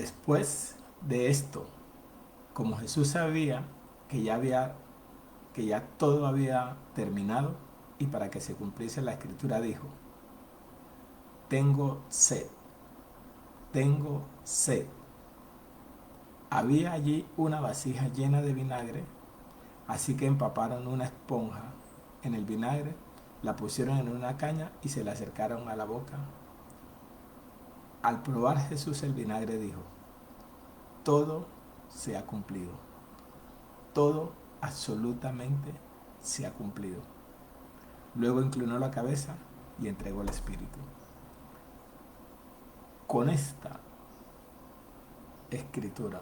Después de esto, como Jesús sabía que ya todo había terminado y para que se cumpliese la escritura dijo, tengo sed, tengo sed. Había allí una vasija llena de vinagre, así que empaparon una esponja en el vinagre, la pusieron en una caña y se la acercaron a la boca. Al probar Jesús el vinagre dijo, todo se ha cumplido, todo absolutamente se ha cumplido. Luego inclinó la cabeza y entregó el espíritu. Con esta escritura,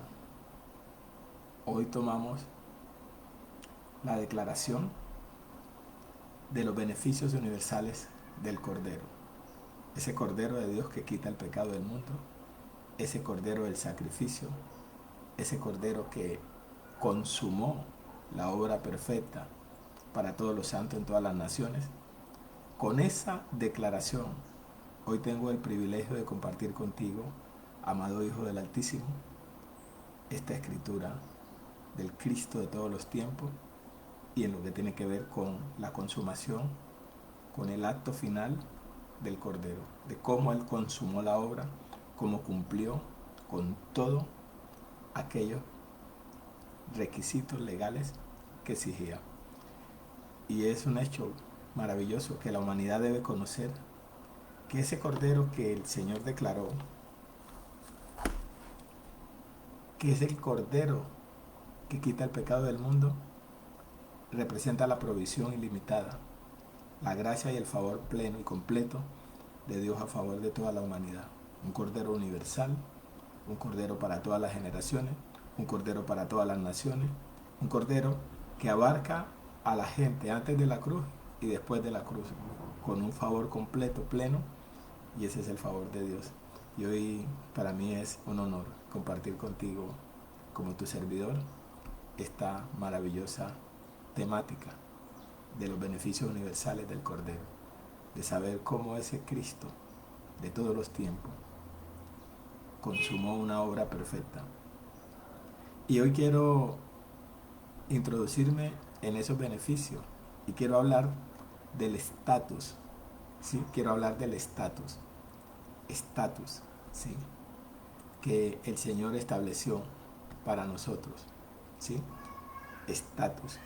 hoy tomamos la declaración de los beneficios universales del Cordero. Ese Cordero de Dios que quita el pecado del mundo, ese Cordero del sacrificio, ese Cordero que consumó la obra perfecta para todos los santos en todas las naciones. Con esa declaración, hoy tengo el privilegio de compartir contigo, amado Hijo del Altísimo, esta escritura del Cristo de todos los tiempos y en lo que tiene que ver con la consumación, con el acto final del Cordero, de cómo Él consumó la obra, cómo cumplió con todo aquellos requisitos legales que exigía. Y es un hecho maravilloso que la humanidad debe conocer, que ese Cordero que el Señor declaró, que es el Cordero que quita el pecado del mundo, representa la provisión ilimitada, la gracia y el favor pleno y completo de Dios a favor de toda la humanidad. Un Cordero universal, un Cordero para todas las generaciones, un Cordero para todas las naciones, un Cordero que abarca a la gente antes de la cruz y después de la cruz, con un favor completo, pleno, y ese es el favor de Dios. Y hoy para mí es un honor compartir contigo, como tu servidor, esta maravillosa temática de los beneficios universales del Cordero, de saber cómo ese Cristo de todos los tiempos consumó una obra perfecta. Y hoy quiero introducirme en esos beneficios y quiero hablar del estatus, ¿sí? Quiero hablar del estatus, ¿sí? Que el Señor estableció para nosotros, ¿sí? Estatus.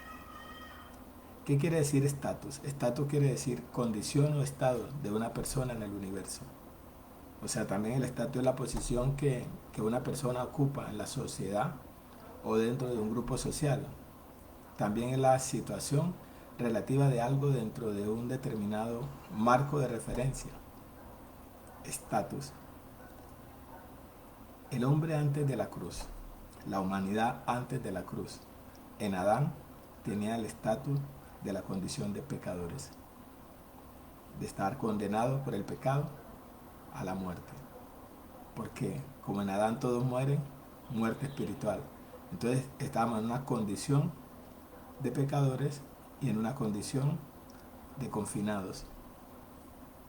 ¿Qué quiere decir estatus? Estatus quiere decir condición o estado de una persona en el universo. O sea, también el estatus es la posición que una persona ocupa en la sociedad o dentro de un grupo social. También es la situación relativa de algo dentro de un determinado marco de referencia. Estatus. El hombre antes de la cruz, la humanidad antes de la cruz, en Adán tenía el estatus de la condición de pecadores, de estar condenado por el pecado a la muerte. Porque como en Adán todos mueren, muerte espiritual. Entonces estábamos en una condición de pecadores y en una condición de confinados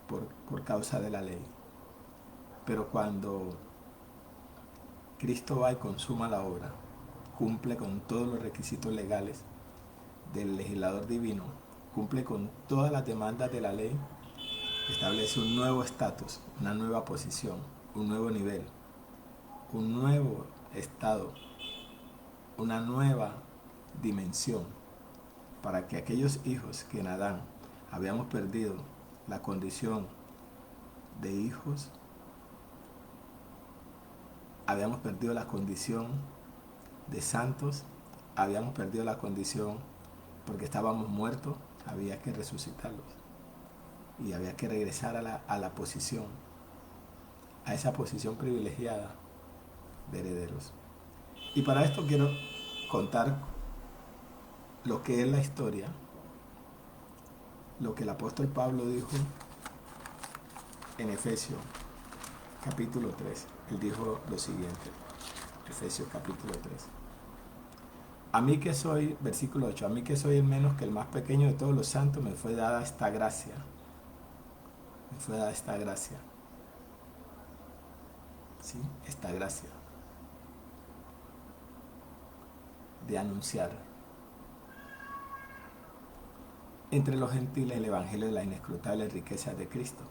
por causa de la ley. Pero cuando Cristo va y consuma la obra, cumple con todos los requisitos legales del legislador divino, cumple con todas las demandas de la ley, establece un nuevo estatus, una nueva posición, un nuevo nivel, un nuevo estado, una nueva dimensión, para que aquellos hijos que en Adán habíamos perdido la condición de hijos, habíamos perdido la condición de santos, habíamos perdido la condición porque estábamos muertos, había que resucitarlos y había que regresar a la posición, a esa posición privilegiada de herederos. Y para esto quiero contar lo que es la historia, lo que el apóstol Pablo dijo en Efesios capítulo 3. Él dijo lo siguiente, Efesios capítulo 3. A mí que soy, versículo 8, a mí que soy el menos que el más pequeño de todos los santos, me fue dada esta gracia. Me fue dada esta gracia. ¿Sí? Esta gracia. de anunciar entre los gentiles el evangelio de la inescrutable riqueza de Cristo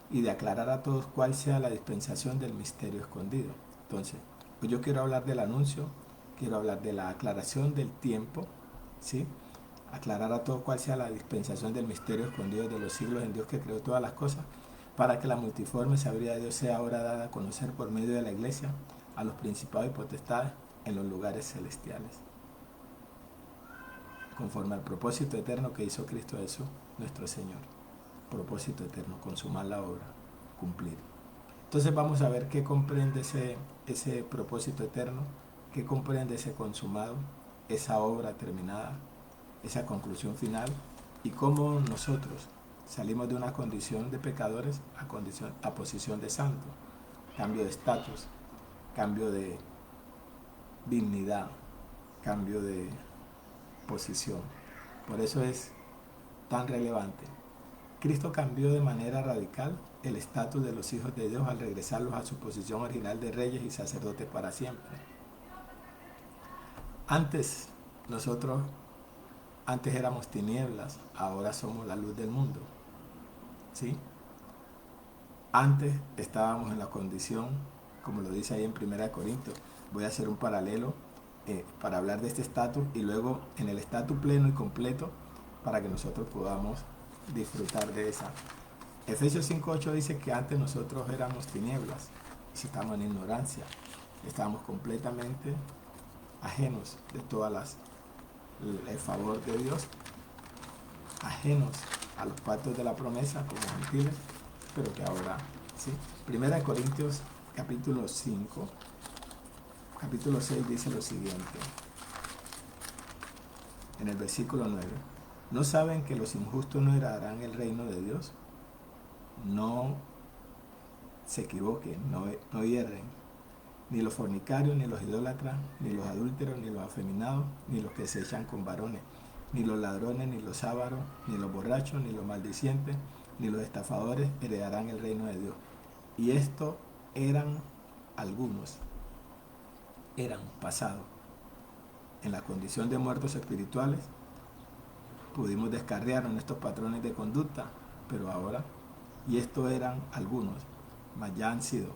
y de aclarar a todos cuál sea la dispensación del misterio escondido. Entonces, pues yo quiero hablar del anuncio, quiero hablar de la aclaración del tiempo, ¿sí? Aclarar a todos cuál sea la dispensación del misterio escondido de los siglos en Dios que creó todas las cosas, para que la multiforme sabiduría de Dios sea ahora dada a conocer por medio de la iglesia a los principados y potestades en los lugares celestiales, conforme al propósito eterno que hizo Cristo Jesús, nuestro Señor. Propósito eterno, consumar la obra, cumplir. Entonces vamos a ver qué comprende ese propósito eterno, qué comprende ese consumado, esa obra terminada, esa conclusión final, y cómo nosotros salimos de una condición de pecadores a posición de santos, cambio de estatus, cambio de dignidad, cambio de posición. Por eso es tan relevante. Cristo cambió de manera radical el estatus de los hijos de Dios al regresarlos a su posición original de reyes y sacerdotes para siempre. Nosotros antes éramos tinieblas, ahora somos la luz del mundo. ¿Sí? Antes estábamos en la condición, como lo dice ahí en 1 Corintios. Voy a hacer un paralelo para hablar de este estatus y luego en el estatus pleno y completo para que nosotros podamos disfrutar de esa. Efesios 5:8 dice que antes nosotros éramos tinieblas, estábamos en ignorancia, estábamos completamente ajenos de todas el favor de Dios, ajenos a los pactos de la promesa como gentiles, pero que ahora, ¿sí? 1 Corintios capítulo 5, capítulo 6 dice lo siguiente, en el versículo 9, ¿no saben que los injustos no heredarán el reino de Dios? No se equivoquen, no hierren, ni los fornicarios, ni los idólatras, ni los adúlteros, ni los afeminados, ni los que se echan con varones, ni los ladrones, ni los ávaros, ni los borrachos, ni los maldicientes, ni los estafadores heredarán el reino de Dios. Y esto eran algunos, eran pasados. En la condición de muertos espirituales, pudimos descarriar en estos patrones de conducta, pero ahora, y esto eran algunos, mas ya han sido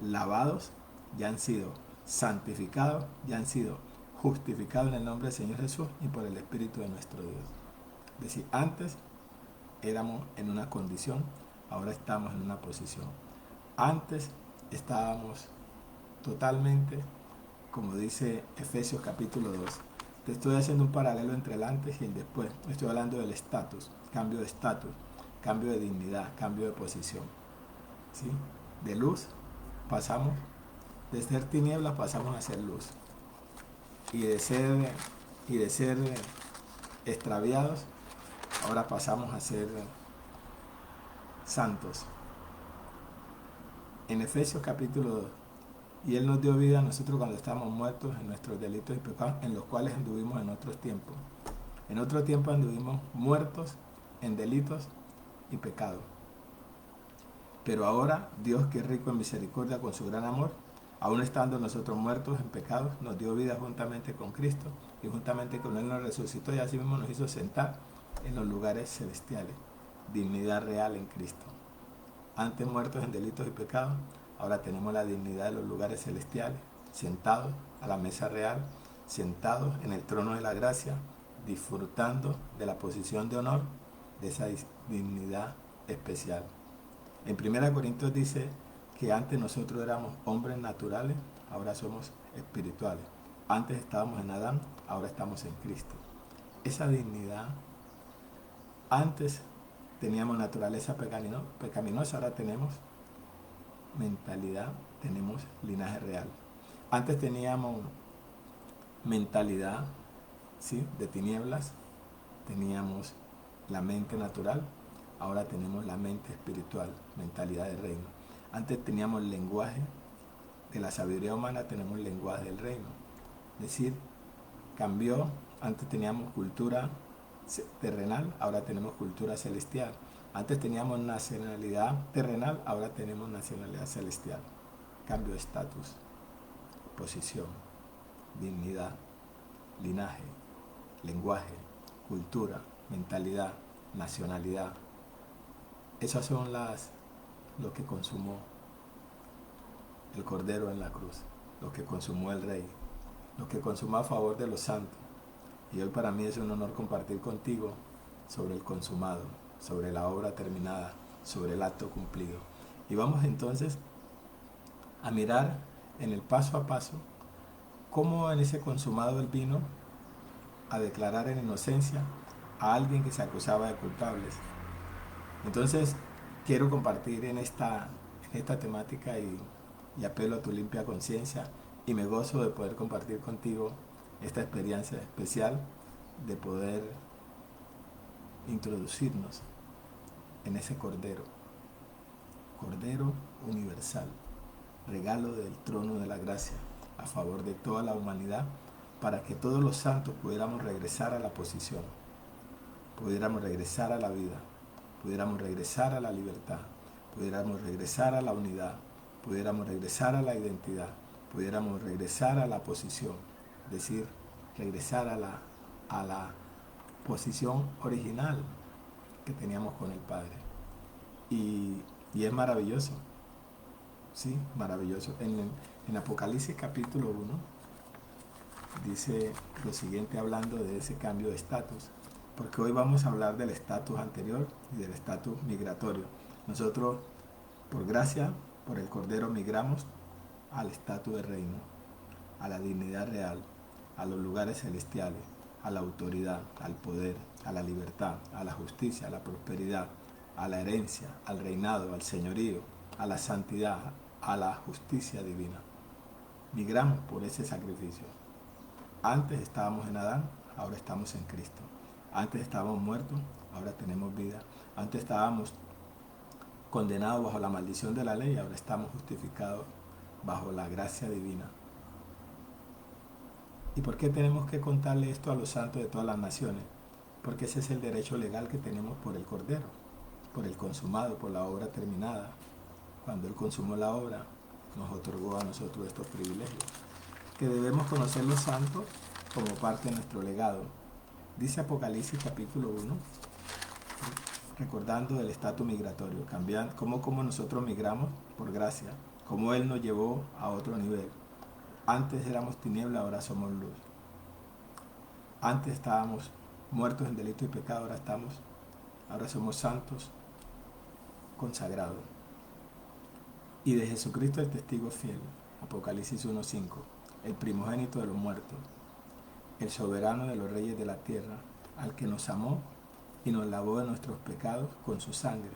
lavados, ya han sido santificados, ya han sido justificados en el nombre del Señor Jesús y por el Espíritu de nuestro Dios. Es decir, antes éramos en una condición, ahora estamos en una posición. Antes estábamos totalmente, como dice Efesios capítulo 2. Te estoy haciendo un paralelo entre el antes y el después. Estoy hablando del estatus, cambio de estatus, cambio de dignidad, cambio de posición. ¿Sí? De luz pasamos, de ser tinieblas pasamos a ser luz. Y de ser extraviados, ahora pasamos a ser santos. En Efesios capítulo 2, y Él nos dio vida a nosotros cuando estábamos muertos en nuestros delitos y pecados, en los cuales anduvimos en otros tiempos. En otro tiempo anduvimos muertos en delitos y pecados. Pero ahora Dios, que es rico en misericordia con su gran amor, aún estando nosotros muertos en pecados, nos dio vida juntamente con Cristo, y juntamente con Él nos resucitó y así mismo nos hizo sentar en los lugares celestiales. Dignidad real en Cristo. Antes muertos en delitos y pecados, ahora tenemos la dignidad de los lugares celestiales, sentados a la mesa real, sentados en el trono de la gracia, disfrutando de la posición de honor, de esa dignidad especial. En 1 Corintios dice que antes nosotros éramos hombres naturales, ahora somos espirituales. Antes estábamos en Adán, ahora estamos en Cristo. Esa dignidad, antes teníamos naturaleza pecaminosa, ahora tenemos mentalidad, tenemos linaje real. Antes teníamos mentalidad, ¿sí?, de tinieblas, teníamos la mente natural, ahora tenemos la mente espiritual, mentalidad de reino. Antes teníamos el lenguaje de la sabiduría humana, tenemos el lenguaje del reino. Es decir, cambió, antes teníamos cultura terrenal, ahora tenemos cultura celestial. Antes teníamos nacionalidad terrenal, ahora tenemos nacionalidad celestial. Cambio de estatus, posición, dignidad. linaje, lenguaje, cultura, mentalidad, nacionalidad. Esas son lo que consumó el Cordero en la cruz, lo que consumó el Rey, lo que consumó a favor de los santos. Y hoy para mí es un honor compartir contigo sobre el consumado, sobre la obra terminada, sobre el acto cumplido. Y vamos entonces a mirar en el paso a paso cómo en ese consumado él vino a declarar en inocencia a alguien que se acusaba de culpables. Entonces quiero compartir en esta temática y apelo a tu limpia conciencia y me gozo de poder compartir contigo esta experiencia especial de poder introducirnos en ese Cordero universal, regalo del trono de la gracia a favor de toda la humanidad, para que todos los santos pudiéramos regresar a la posición, pudiéramos regresar a la vida, pudiéramos regresar a la libertad, pudiéramos regresar a la unidad, pudiéramos regresar a la identidad, pudiéramos regresar a la posición, es decir, regresar a la posición original que teníamos con el Padre. Y es maravilloso, sí, maravilloso. En Apocalipsis capítulo 1 dice lo siguiente hablando de ese cambio de estatus, porque hoy vamos a hablar del estatus anterior y del estatus migratorio. Nosotros, por gracia, por el Cordero, migramos al estatus de reino, a la dignidad real, a los lugares celestiales, a la autoridad, al poder, a la libertad, a la justicia, a la prosperidad, a la herencia, al reinado, al señorío, a la santidad, a la justicia divina. Migramos por ese sacrificio. Antes estábamos en Adán, ahora estamos en Cristo. Antes estábamos muertos, ahora tenemos vida. Antes estábamos condenados bajo la maldición de la ley, ahora estamos justificados bajo la gracia divina. ¿Y por qué tenemos que contarle esto a los santos de todas las naciones? Porque ese es el derecho legal que tenemos por el Cordero, por el consumado, por la obra terminada. Cuando Él consumó la obra, nos otorgó a nosotros estos privilegios, que debemos conocer los santos como parte de nuestro legado. Dice Apocalipsis capítulo 1, recordando el estatus migratorio, cambiando, cómo nosotros migramos por gracia, cómo Él nos llevó a otro nivel. Antes éramos tiniebla, ahora somos luz. Antes estábamos muertos en delito y pecado, ahora somos santos, consagrados. Y de Jesucristo el testigo fiel, Apocalipsis 1:5, el primogénito de los muertos, el soberano de los reyes de la tierra, al que nos amó y nos lavó de nuestros pecados con su sangre,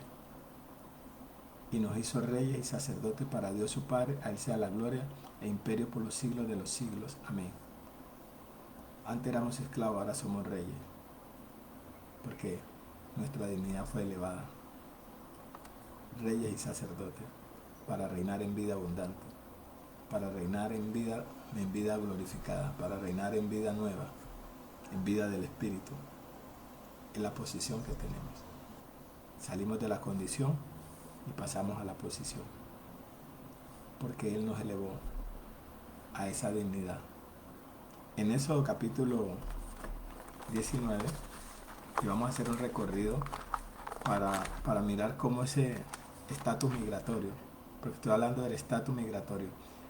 y nos hizo reyes y sacerdotes para Dios su Padre. A Él sea la gloria e imperio por los siglos de los siglos. Amén. Antes éramos esclavos, ahora somos reyes, porque nuestra dignidad fue elevada. Reyes y sacerdotes, para reinar en vida abundante, para reinar en vida glorificada, para reinar en vida nueva, en vida del Espíritu, en la posición que tenemos. Salimos de la condición y pasamos a la posición, porque Él nos elevó a esa dignidad. En eso capítulo 19, y vamos a hacer un recorrido para mirar cómo ese estatus migratorio, porque estoy hablando del estatus migratorio,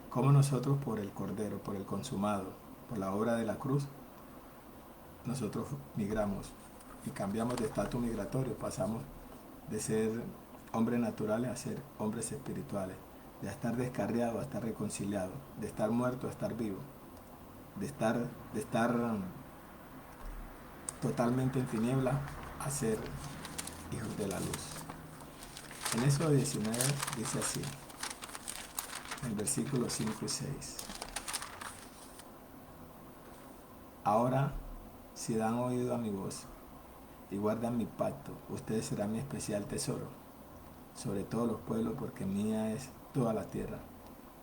cómo nosotros por el Cordero, por el consumado, por la obra de la cruz, nosotros migramos y cambiamos de estatus migratorio, pasamos de ser hombres naturales a ser hombres espirituales, de estar descarriados a estar reconciliados, de estar muertos a estar vivos, de estar totalmente en tiniebla a ser hijos de la luz. En eso 19 dice así, en el versículo 5 y 6. Ahora, si dan oído a mi voz y guardan mi pacto, ustedes serán mi especial tesoro sobre todos los pueblos, porque mía es toda la tierra.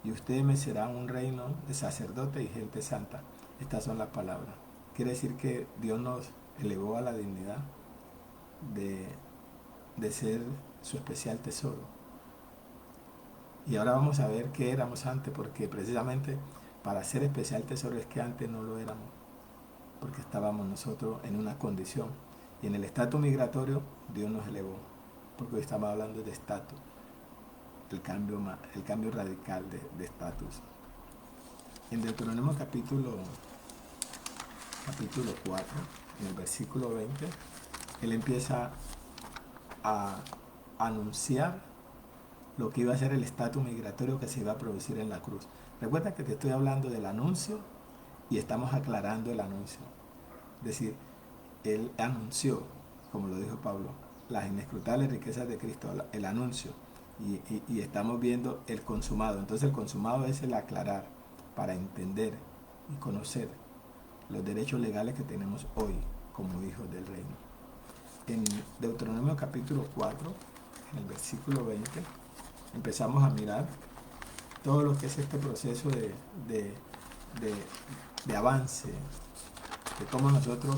Y ustedes me serán un reino de sacerdotes y gente santa. Estas son las palabras. Quiere decir que Dios nos elevó a la dignidad de ser su especial tesoro. Y ahora vamos a ver qué éramos antes, porque precisamente para ser especial tesoro es que antes no lo éramos. porque estábamos nosotros en una condición. Y en el estatus migratorio Dios nos elevó, porque hoy estamos hablando de estatus, el cambio radical de estatus. En Deuteronomio capítulo 4, en el versículo 20, él empieza a anunciar lo que iba a ser el estatus migratorio que se iba a producir en la cruz. Recuerda que te estoy hablando del anuncio y estamos aclarando el anuncio. Es decir, él anunció, como lo dijo Pablo, las inescrutables riquezas de Cristo, el anuncio, y estamos viendo el consumado. Entonces el consumado es el aclarar para entender y conocer los derechos legales que tenemos hoy como hijos del reino. En Deuteronomio capítulo 4, en el versículo 20, empezamos a mirar todo lo que es este proceso de avance, de cómo nosotros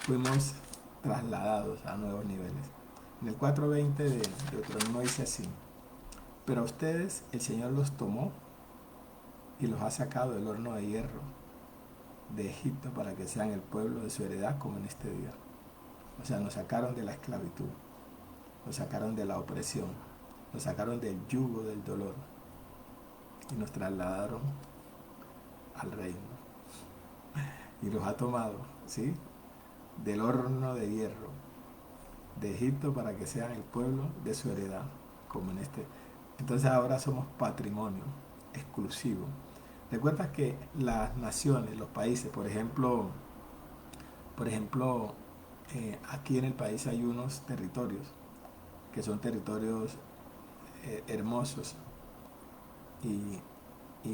fuimos trasladados a nuevos niveles. En el 4.20 de Deuteronomio dice así: pero a ustedes el Señor los tomó y los ha sacado del horno de hierro de Egipto para que sean el pueblo de su heredad como en este día. O sea, nos sacaron de la esclavitud, nos sacaron de la opresión, nos sacaron del yugo del dolor y nos trasladaron al reino. Y los ha tomado, ¿sí?, del horno de hierro de Egipto para que sean el pueblo de su heredad, como en este. Entonces ahora somos patrimonio exclusivo. Recuerda que las naciones, los países, por ejemplo, aquí en el país hay unos territorios que son territorios hermosos, y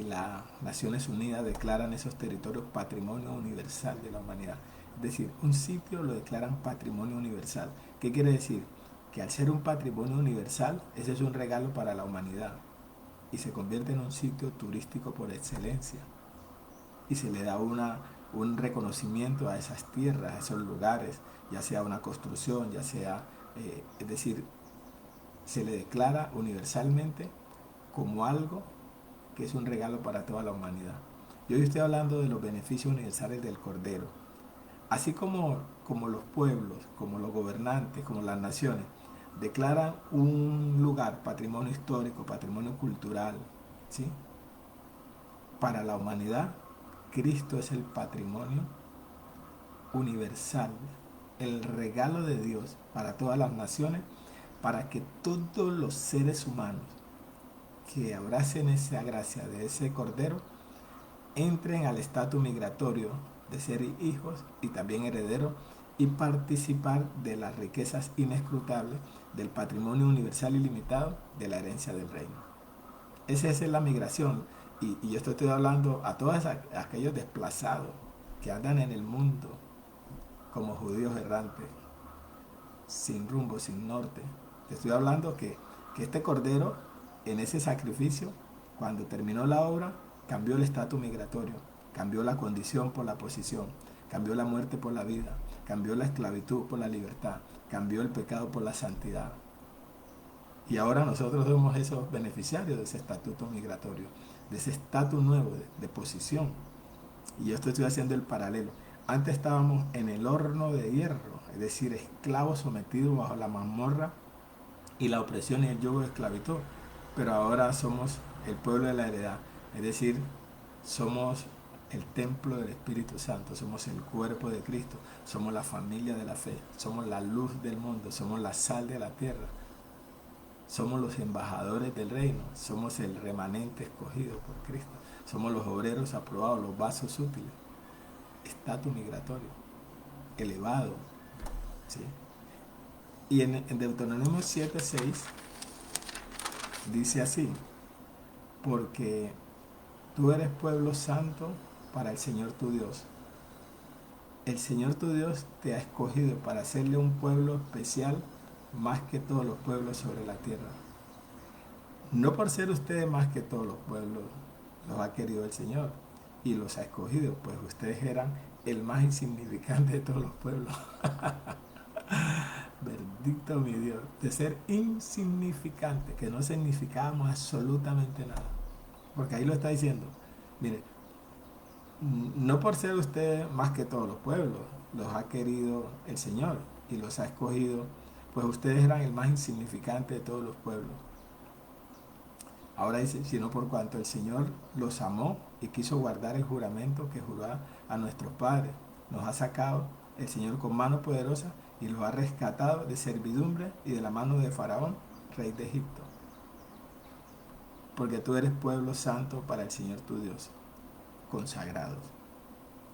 las Naciones Unidas declaran esos territorios patrimonio universal de la humanidad. Es decir, un sitio lo declaran patrimonio universal. ¿Qué quiere decir? Que al ser un patrimonio universal, ese es un regalo para la humanidad y se convierte en un sitio turístico por excelencia. Y se le da un reconocimiento a esas tierras, a esos lugares, ya sea una construcción, ya sea, es decir, se le declara universalmente como algo que es un regalo para toda la humanidad. Yo hoy estoy hablando de los beneficios universales del Cordero. Así como los pueblos, como los gobernantes, como las naciones, declaran un lugar patrimonio histórico, patrimonio cultural, ¿sí?, para la humanidad, Cristo es el patrimonio universal, el regalo de Dios para todas las naciones, para que todos los seres humanos que abracen esa gracia de ese Cordero entren al estatus migratorio de ser hijos y también herederos y participar de las riquezas inescrutables del patrimonio universal ilimitado de la herencia del reino. Esa es la migración, y yo estoy hablando a todos aquellos desplazados que andan en el mundo como judíos errantes, sin rumbo, sin norte. Te estoy hablando que este Cordero, en ese sacrificio, cuando terminó la obra, cambió el estatus migratorio, cambió la condición por la posición, cambió la muerte por la vida, cambió la esclavitud por la libertad, cambió el pecado por la santidad. Y ahora nosotros somos esos beneficiarios de ese estatuto migratorio, de ese estatus nuevo de posición. Y yo estoy haciendo el paralelo. Antes estábamos en el horno de hierro, es decir, esclavos sometidos bajo la mazmorra y la opresión y el yugo de esclavitud. Pero ahora somos el pueblo de la heredad, es decir, somos el templo del Espíritu Santo, somos el cuerpo de Cristo, somos la familia de la fe, somos la luz del mundo, somos la sal de la tierra, somos los embajadores del reino, somos el remanente escogido por Cristo, somos los obreros aprobados, los vasos útiles, estatus migratorio, elevado, ¿sí? Y en Deuteronomio 7:6 dice así: porque tú eres pueblo santo para el Señor tu Dios. El Señor tu Dios te ha escogido para hacerle un pueblo especial más que todos los pueblos sobre la tierra. No por ser ustedes más que todos los pueblos, los ha querido el Señor y los ha escogido, pues ustedes eran el más insignificante de todos los pueblos. Bendito mi Dios, de ser insignificante, que no significábamos absolutamente nada. Porque ahí lo está diciendo. Mire, no por ser usted más que todos los pueblos, los ha querido el Señor y los ha escogido, pues ustedes eran el más insignificante de todos los pueblos. Ahora dice, sino por cuanto el Señor los amó y quiso guardar el juramento que juró a nuestros padres. Nos ha sacado el Señor con mano poderosa y los ha rescatado de servidumbre y de la mano de Faraón, rey de Egipto. Porque tú eres pueblo santo para el Señor tu Dios, consagrados.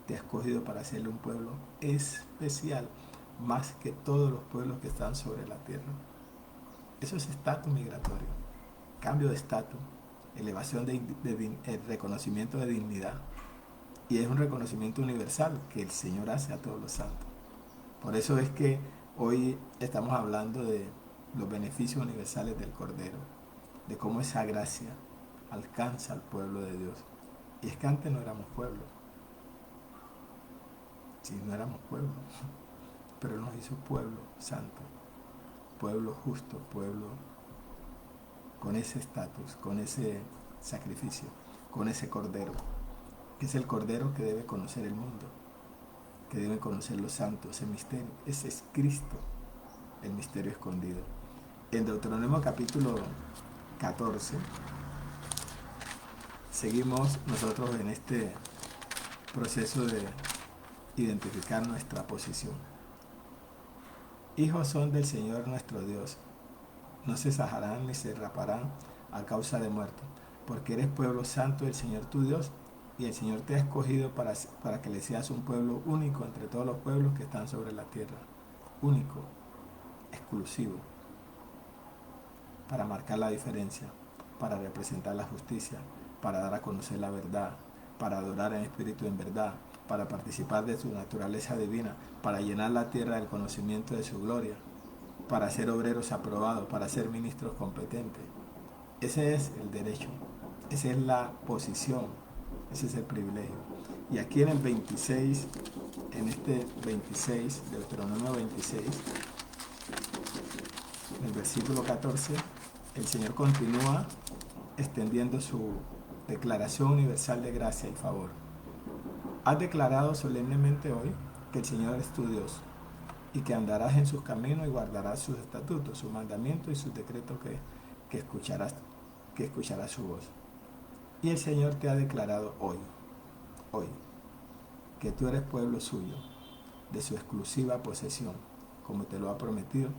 Te ha escogido para hacerle un pueblo especial, más que todos los pueblos que están sobre la tierra. Eso es estatus migratorio, cambio de estatus, elevación el reconocimiento de dignidad. Y es un reconocimiento universal que el Señor hace a todos los santos. Por eso es que hoy estamos hablando de los beneficios universales del Cordero, de cómo esa gracia alcanza al pueblo de Dios. Y es que antes no éramos pueblo. Sí, no éramos pueblo, pero nos hizo pueblo santo, pueblo justo, pueblo con ese estatus, con ese sacrificio, con ese Cordero, que es el Cordero que debe conocer el mundo, que deben conocer los santos, el misterio. Ese es Cristo, el misterio escondido. En Deuteronomio capítulo 14, seguimos nosotros en este proceso de identificar nuestra posición. Hijos son del Señor nuestro Dios, no se sajarán ni se raparán a causa de muerto, porque eres pueblo santo del Señor tu Dios, y el Señor te ha escogido para que le seas un pueblo único entre todos los pueblos que están sobre la tierra. Único, exclusivo, para marcar la diferencia, para representar la justicia, para dar a conocer la verdad, para adorar en espíritu y en verdad, para participar de su naturaleza divina, para llenar la tierra del conocimiento de su gloria, para ser obreros aprobados, para ser ministros competentes. Ese es el derecho, esa es la posición, ese es el privilegio. Y aquí en el 26, en este 26, Deuteronomio 26, en el versículo 14, el Señor continúa extendiendo su declaración universal de gracia y favor. Has declarado solemnemente hoy que el Señor es tu Dios y que andarás en sus caminos y guardarás sus estatutos, sus mandamientos y sus decretos que escucharás su voz. Y el Señor te ha declarado hoy, que tú eres pueblo suyo, de su exclusiva posesión, como te lo ha prometido,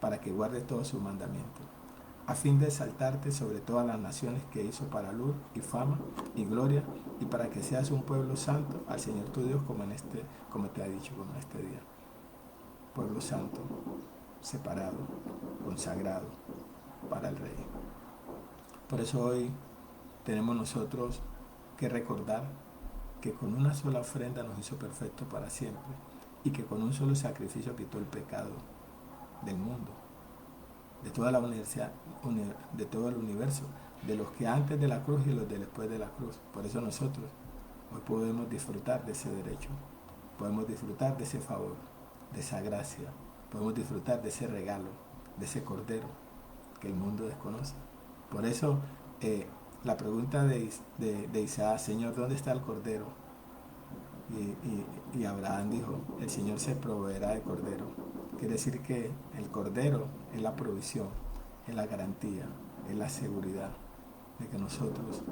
para que guardes todos sus mandamientos, a fin de exaltarte sobre todas las naciones que hizo para luz y fama y gloria, y para que seas un pueblo santo al Señor tu Dios, como te ha dicho, como en este día. Pueblo santo, separado, consagrado para el Rey. Por eso hoy tenemos nosotros que recordar que con una sola ofrenda nos hizo perfecto para siempre y que con un solo sacrificio quitó el pecado del mundo, de toda la universidad, de todo el universo, de los que antes de la cruz y los de después de la cruz. Por eso nosotros hoy podemos disfrutar de ese derecho, podemos disfrutar de ese favor, de esa gracia, podemos disfrutar de ese regalo, de ese Cordero que el mundo desconoce. Por eso la pregunta de Isaac, Señor, ¿dónde está el Cordero? Y Abraham dijo, el Señor se proveerá de Cordero. Quiere decir que el Cordero es la provisión, es la garantía, es la seguridad de que nosotros,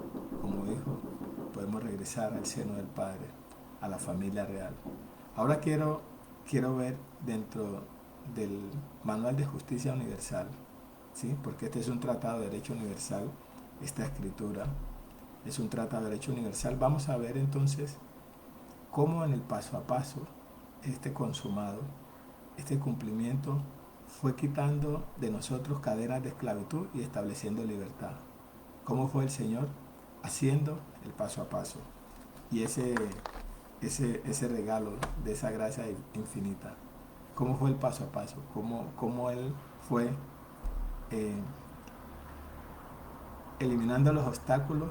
como hijos, podemos regresar al seno del Padre, a la familia real. Ahora quiero ver dentro del Manual de Justicia Universal, ¿sí? Porque este es un tratado de derecho universal, esta escritura es un tratado de derecho universal. Vamos a ver entonces cómo en el paso a paso este consumado, este cumplimiento fue quitando de nosotros cadenas de esclavitud y estableciendo libertad. ¿Cómo fue el Señor haciendo el paso a paso? Y ese regalo de esa gracia infinita. ¿Cómo fue el paso a paso? ¿Cómo Él fue eliminando los obstáculos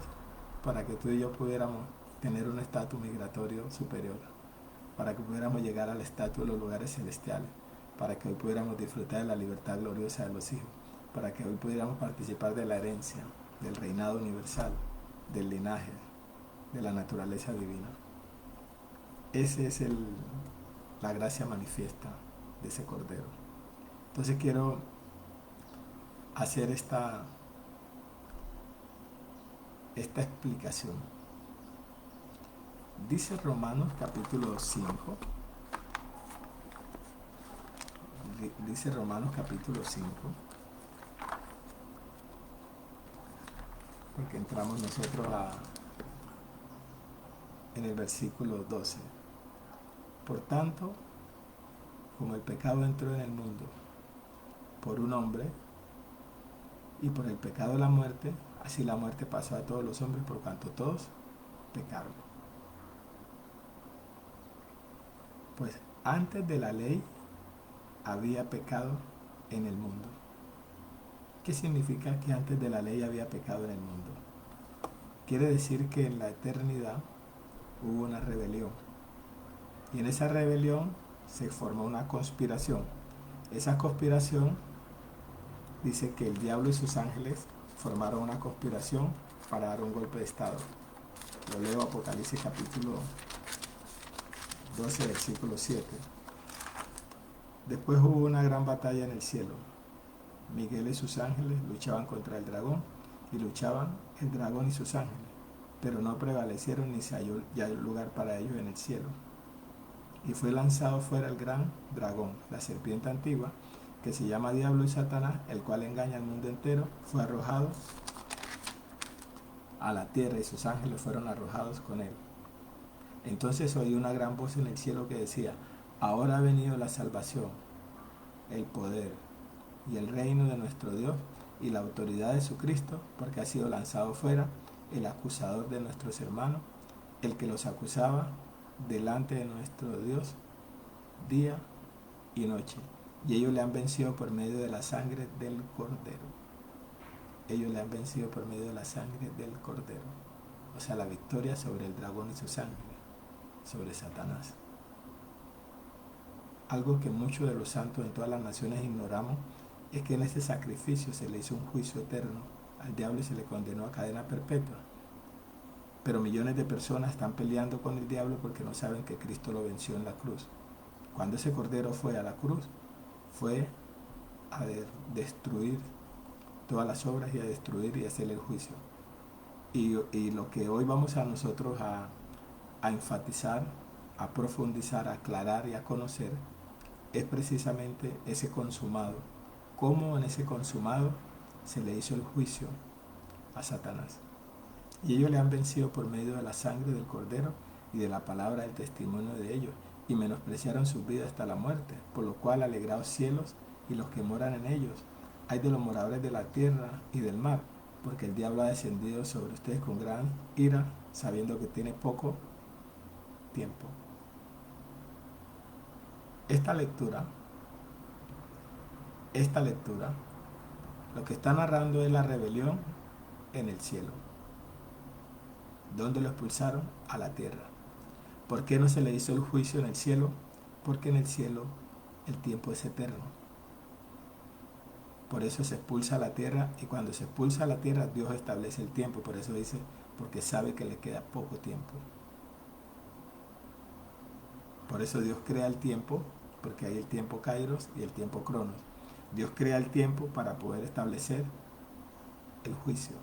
para que tú y yo pudiéramos tener un estatus migratorio superior, para que pudiéramos llegar al estatus de los lugares celestiales, para que hoy pudiéramos disfrutar de la libertad gloriosa de los hijos, para que hoy pudiéramos participar de la herencia, del reinado universal, del linaje, de la naturaleza divina? Ese es la gracia manifiesta de ese Cordero. Entonces quiero hacer esta explicación. Dice Romanos capítulo 5. Dice Romanos capítulo 5. Porque entramos nosotros en el versículo 12. Por tanto, como el pecado entró en el mundo por un hombre, y por el pecado la muerte, así la muerte pasó a todos los hombres por cuanto todos pecaron. Pues antes de la ley había pecado en el mundo. ¿Qué significa que antes de la ley había pecado en el mundo? Quiere decir que en la eternidad hubo una rebelión. Y en esa rebelión se formó una conspiración. Esa conspiración dice que el diablo y sus ángeles formaron una conspiración para dar un golpe de estado. Lo leo Apocalipsis capítulo 12, versículo 7. Después hubo una gran batalla en el cielo. Miguel y sus ángeles luchaban contra el dragón, y luchaban el dragón y sus ángeles, pero no prevalecieron ni se halló ya lugar para ellos en el cielo. Y fue lanzado fuera el gran dragón, la serpiente antigua, que se llama Diablo y Satanás, el cual engaña al mundo entero, fue arrojado a la tierra y sus ángeles fueron arrojados con él. Entonces oí una gran voz en el cielo que decía: ahora ha venido la salvación, el poder y el reino de nuestro Dios y la autoridad de su Cristo, porque ha sido lanzado fuera el acusador de nuestros hermanos, el que los acusaba delante de nuestro Dios día y noche. Y ellos le han vencido por medio de la sangre del Cordero. Ellos le han vencido por medio de la sangre del Cordero. O sea, la victoria sobre el dragón y sus ángeles, sobre Satanás. Algo que muchos de los santos en todas las naciones ignoramos es que en ese sacrificio se le hizo un juicio eterno al diablo y se le condenó a cadena perpetua. Pero millones de personas están peleando con el diablo porque no saben que Cristo lo venció en la cruz. Cuando ese Cordero fue a la cruz, fue a destruir todas las obras y a destruir y a hacer el juicio. Y lo que hoy vamos a nosotros a enfatizar, a profundizar, a aclarar y a conocer es precisamente ese consumado. Cómo en ese consumado se le hizo el juicio a Satanás. Y ellos le han vencido por medio de la sangre del Cordero y de la palabra del testimonio de ellos, y menospreciaron sus vidas hasta la muerte, por lo cual alegraos cielos y los que moran en ellos. Hay de los moradores de la tierra y del mar, porque el diablo ha descendido sobre ustedes con gran ira, sabiendo que tiene poco tiempo. Esta lectura, lo que está narrando es la rebelión en el cielo. ¿Dónde lo expulsaron? A la tierra. ¿Por qué no se le hizo el juicio en el cielo? Porque en el cielo el tiempo es eterno. Por eso se expulsa a la tierra, y cuando se expulsa a la tierra Dios establece el tiempo. Por eso dice, porque sabe que le queda poco tiempo. Por eso Dios crea el tiempo, porque hay el tiempo Kairos y el tiempo Cronos. Dios crea el tiempo para poder establecer el juicio.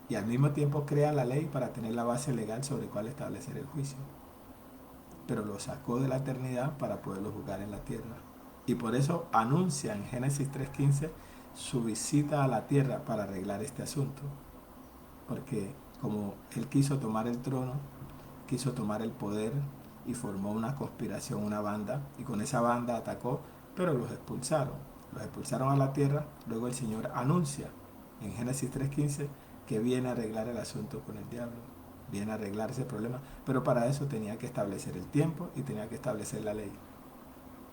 Y al mismo tiempo crea la ley para tener la base legal sobre cuál establecer el juicio. Pero lo sacó de la eternidad para poderlo juzgar en la tierra. Y por eso anuncia en Génesis 3:15 su visita a la tierra para arreglar este asunto. Porque como él quiso tomar el trono, quiso tomar el poder y formó una conspiración, una banda, y con esa banda atacó, pero los expulsaron. Los expulsaron a la tierra. Luego el Señor anuncia en Génesis 3:15 que viene a arreglar el asunto con el diablo, viene a arreglar ese problema, pero para eso tenía que establecer el tiempo y tenía que establecer la ley,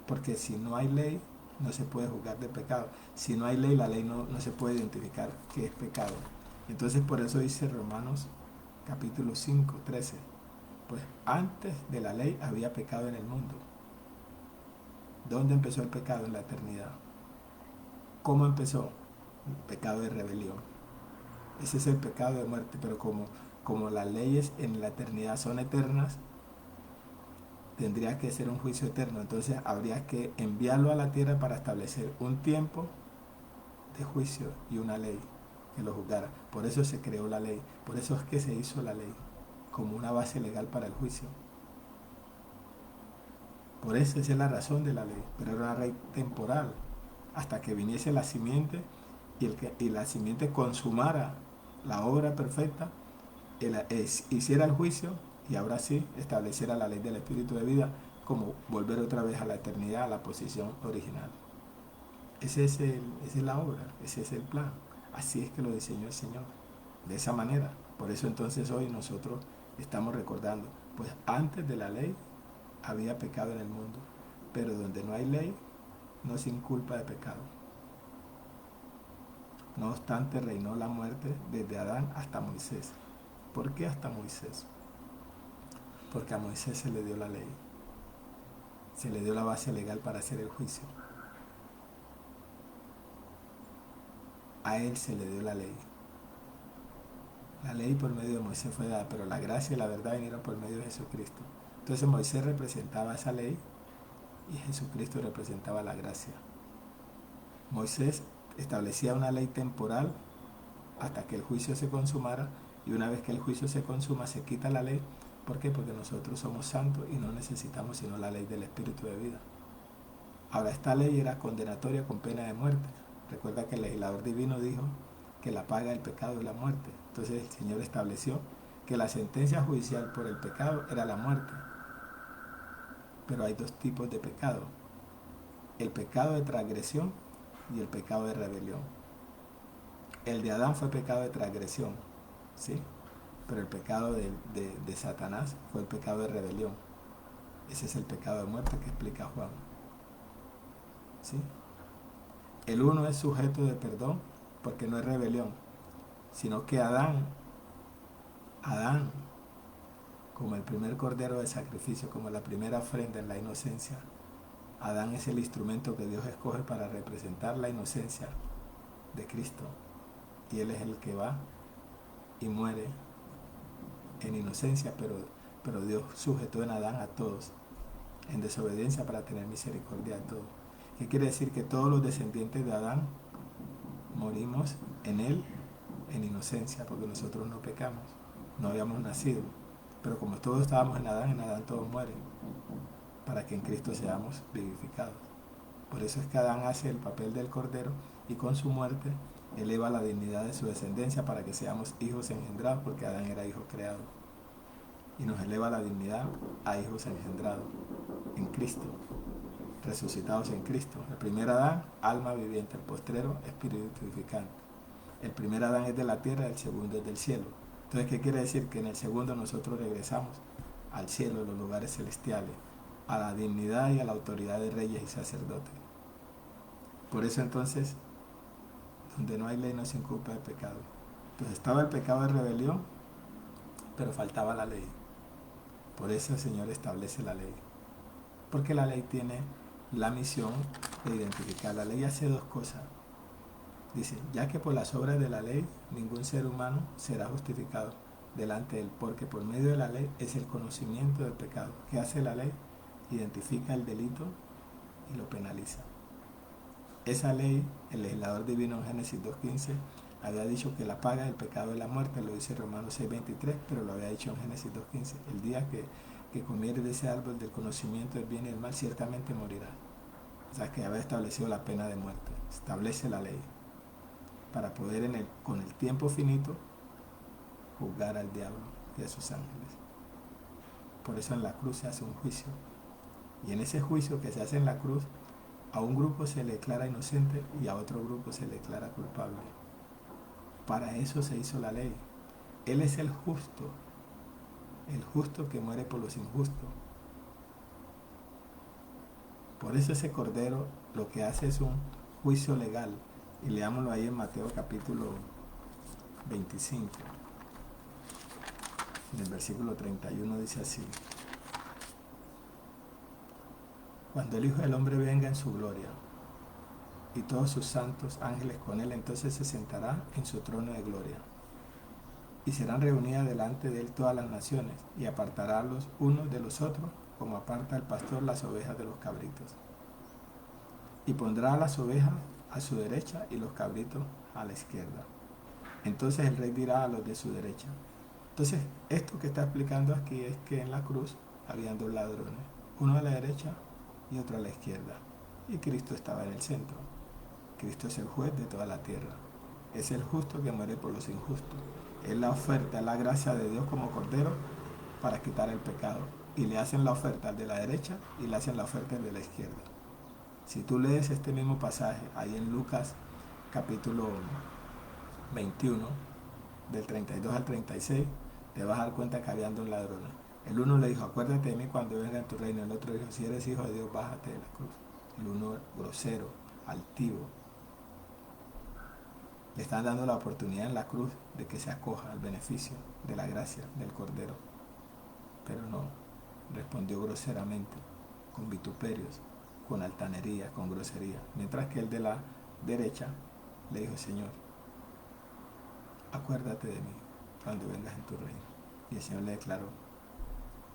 porque si no hay ley no se puede juzgar de pecado, si no hay ley la ley no se puede identificar qué es pecado. Entonces por eso dice Romanos capítulo 5:13, pues antes de la ley había pecado en el mundo. ¿Dónde empezó el pecado? En la eternidad. ¿Cómo empezó? El pecado de rebelión. Ese es el pecado de muerte, pero como las leyes en la eternidad son eternas, tendría que ser un juicio eterno. Entonces habría que enviarlo a la tierra para establecer un tiempo de juicio y una ley que lo juzgara. Por eso se creó la ley. Por eso es que se hizo la ley, como una base legal para el juicio. Por eso esa es la razón de la ley. Pero era una ley temporal, hasta que viniese la simiente y la simiente consumara la obra perfecta, hiciera el juicio y ahora sí estableciera la ley del espíritu de vida, como volver otra vez a la eternidad, a la posición original. Esa es la obra, ese es el plan. Así es que lo diseñó el Señor, de esa manera. Por eso entonces hoy nosotros estamos recordando, pues antes de la ley había pecado en el mundo, pero donde no hay ley no se inculpa de pecado. No obstante, reinó la muerte desde Adán hasta Moisés. ¿Por qué hasta Moisés? Porque a Moisés se le dio la ley, se le dio la base legal para hacer el juicio. A él se le dio la ley. La ley por medio de Moisés fue dada, pero la gracia y la verdad vinieron por medio de Jesucristo. Entonces Moisés representaba esa ley y Jesucristo representaba la gracia. Moisés establecía una ley temporal hasta que el juicio se consumara, y una vez que el juicio se consuma se quita la ley. ¿Por qué? Porque nosotros somos santos y no necesitamos sino la ley del espíritu de vida. Ahora, esta ley era condenatoria con pena de muerte. Recuerda que el legislador divino dijo que la paga del pecado es la muerte. Entonces el Señor estableció que la sentencia judicial por el pecado era la muerte. Pero hay dos tipos de pecado: el pecado de transgresión y el pecado de rebelión. El de Adán fue pecado de transgresión, ¿sí? Pero el pecado de Satanás fue el pecado de rebelión. Ese es el pecado de muerte que explica Juan, ¿sí? El uno es sujeto de perdón porque no es rebelión, sino que Adán, como el primer cordero de sacrificio, como la primera ofrenda en la inocencia, Adán es el instrumento que Dios escoge para representar la inocencia de Cristo. Y Él es el que va y muere en inocencia, pero Dios sujetó en Adán a todos en desobediencia para tener misericordia de todos. ¿Qué quiere decir? Que todos los descendientes de Adán morimos en él en inocencia, porque nosotros no pecamos, no habíamos nacido. Pero como todos estábamos en Adán todos mueren, para que en Cristo seamos vivificados. Por eso es que Adán hace el papel del cordero y con su muerte eleva la dignidad de su descendencia para que seamos hijos engendrados, porque Adán era hijo creado. Y nos eleva la dignidad a hijos engendrados en Cristo, resucitados en Cristo. El primer Adán, alma viviente; el postrero, espíritu vivificante. El primer Adán es de la tierra, el segundo es del cielo. Entonces, ¿qué quiere decir? Que en el segundo nosotros regresamos al cielo, a los lugares celestiales, a la dignidad y a la autoridad de reyes y sacerdotes. Por eso entonces, donde no hay ley no se inculpa de pecado. Pues estaba el pecado de rebelión, pero faltaba la ley. Por eso el Señor establece la ley. Porque la ley tiene la misión de identificar. La ley hace dos cosas. Dice, ya que por las obras de la ley ningún ser humano será justificado delante de él, porque por medio de la ley es el conocimiento del pecado. ¿Qué hace la ley? Identifica el delito y lo penaliza. Esa ley, el legislador divino en Génesis 2.15 había dicho que la paga del pecado es la muerte, lo dice Romanos 6.23, pero lo había dicho en Génesis 2.15. El día que comieres de ese árbol del conocimiento del bien y del mal, ciertamente morirás. O sea, que había establecido la pena de muerte. Establece la ley para poder con el tiempo finito juzgar al diablo y a sus ángeles. Por eso en la cruz se hace un juicio. Y en ese juicio que se hace en la cruz, a un grupo se le declara inocente y a otro grupo se le declara culpable. Para eso se hizo la ley. Él es el justo que muere por los injustos. Por eso ese cordero lo que hace es un juicio legal. Y leámoslo ahí en Mateo capítulo 25. En el versículo 31 dice así: cuando el Hijo del Hombre venga en su gloria y todos sus santos ángeles con él, entonces se sentará en su trono de gloria. Y serán reunidas delante de él todas las naciones, y apartará los unos de los otros, como aparta el pastor las ovejas de los cabritos. Y pondrá a las ovejas a su derecha y los cabritos a la izquierda. Entonces el rey dirá a los de su derecha. Entonces, esto que está explicando aquí es que en la cruz habían dos ladrones, uno a la derecha y otro a la izquierda. Y Cristo estaba en el centro. Cristo es el juez de toda la tierra. Es el justo que muere por los injustos. Es la oferta, la gracia de Dios como cordero para quitar el pecado. Y le hacen la oferta al de la derecha y le hacen la oferta al de la izquierda. Si tú lees este mismo pasaje ahí en Lucas capítulo 21, del 32 al 36, te vas a dar cuenta que habían dos ladrones. El uno le dijo, acuérdate de mí cuando venga en tu reino. El otro dijo, si eres hijo de Dios, bájate de la cruz. El uno grosero, altivo. Le están dando la oportunidad en la cruz de que se acoja al beneficio de la gracia del Cordero. Pero no, respondió groseramente, con vituperios, con altanería, con grosería. Mientras que el de la derecha le dijo, Señor, acuérdate de mí cuando vengas en tu reino. Y el Señor le declaró,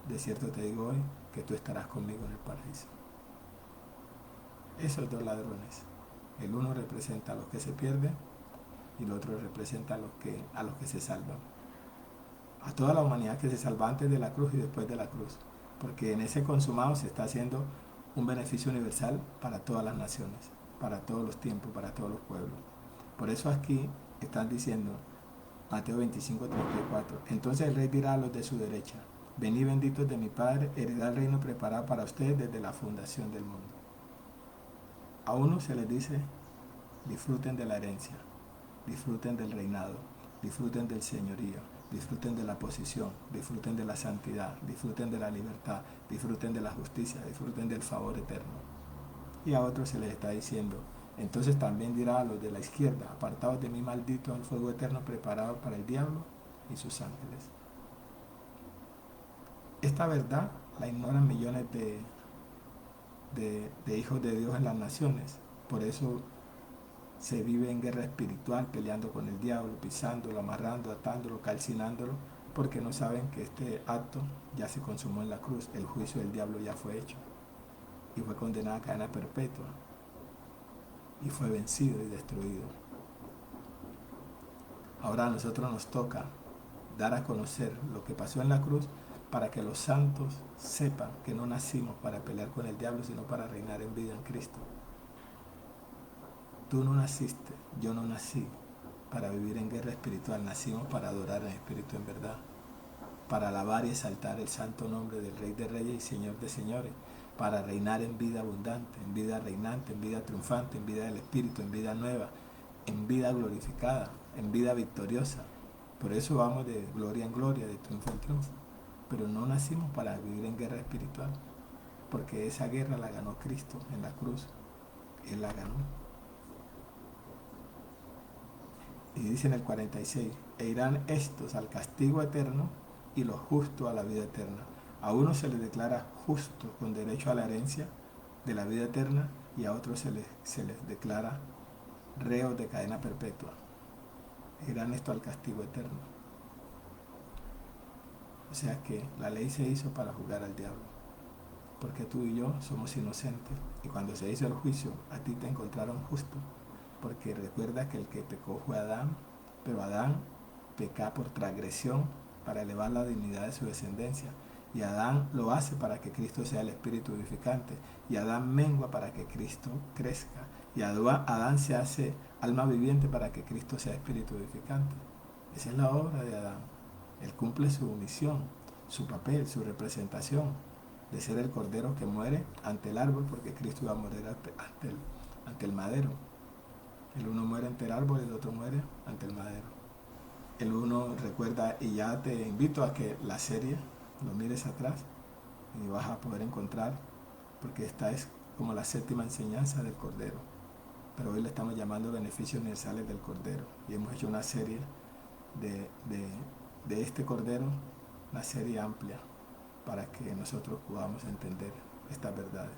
de cierto te digo hoy que tú estarás conmigo en el paraíso. Esos dos ladrones, el uno representa a los que se pierden y el otro representa a los que se salvan. A toda la humanidad que se salva antes de la cruz y después de la cruz. Porque en ese consumado se está haciendo un beneficio universal para todas las naciones, para todos los tiempos, para todos los pueblos. Por eso aquí están diciendo, Mateo 25, 34, entonces el rey dirá a los de su derecha, venid benditos de mi Padre, heredad el reino preparado para ustedes desde la fundación del mundo. A unos se les dice, disfruten de la herencia, disfruten del reinado, disfruten del señorío, disfruten de la posición, disfruten de la santidad, disfruten de la libertad, disfruten de la justicia, disfruten del favor eterno. Y a otros se les está diciendo, entonces también dirá a los de la izquierda, apartados de mí malditos al fuego eterno preparado para el diablo y sus ángeles. Esta verdad la ignoran millones de hijos de Dios en las naciones. Por eso se vive en guerra espiritual, peleando con el diablo, pisándolo, amarrando, atándolo, calcinándolo, porque no saben que este acto ya se consumó en la cruz. El juicio del diablo ya fue hecho y fue condenado a cadena perpetua y fue vencido y destruido. Ahora a nosotros nos toca dar a conocer lo que pasó en la cruz para que los santos sepan que no nacimos para pelear con el diablo, sino para reinar en vida en Cristo. Tú no naciste, yo no nací para vivir en guerra espiritual, nacimos para adorar en espíritu en verdad, para alabar y exaltar el santo nombre del Rey de Reyes y Señor de Señores, para reinar en vida abundante, en vida reinante, en vida triunfante, en vida del Espíritu, en vida nueva, en vida glorificada, en vida victoriosa. Por eso vamos de gloria en gloria, de triunfo en triunfo. Pero no nacimos para vivir en guerra espiritual, porque esa guerra la ganó Cristo en la cruz. Él la ganó. Y dice en el 46, e irán estos al castigo eterno y los justos a la vida eterna. A uno se les declara justo con derecho a la herencia de la vida eterna y a otros se les declara reos de cadena perpetua. Irán esto al castigo eterno. O sea que la ley se hizo para juzgar al diablo, porque tú y yo somos inocentes y cuando se hizo el juicio a ti te encontraron justo, porque recuerda que el que pecó fue Adán, pero Adán peca por transgresión para elevar la dignidad de su descendencia. Y Adán lo hace para que Cristo sea el espíritu vivificante. Y Adán mengua para que Cristo crezca. Y Adán se hace alma viviente para que Cristo sea espíritu vivificante. Esa es la obra de Adán. Él cumple su misión, su papel, su representación de ser el cordero que muere ante el árbol, porque Cristo iba a morir ante el madero. El uno muere ante el árbol y el otro muere ante el madero. El uno recuerda, y ya te invito a que la serie lo mires atrás y vas a poder encontrar, porque esta es como la séptima enseñanza del Cordero. Pero hoy le estamos llamando beneficios universales del Cordero. Y hemos hecho una serie de este Cordero, una serie amplia, para que nosotros podamos entender estas verdades.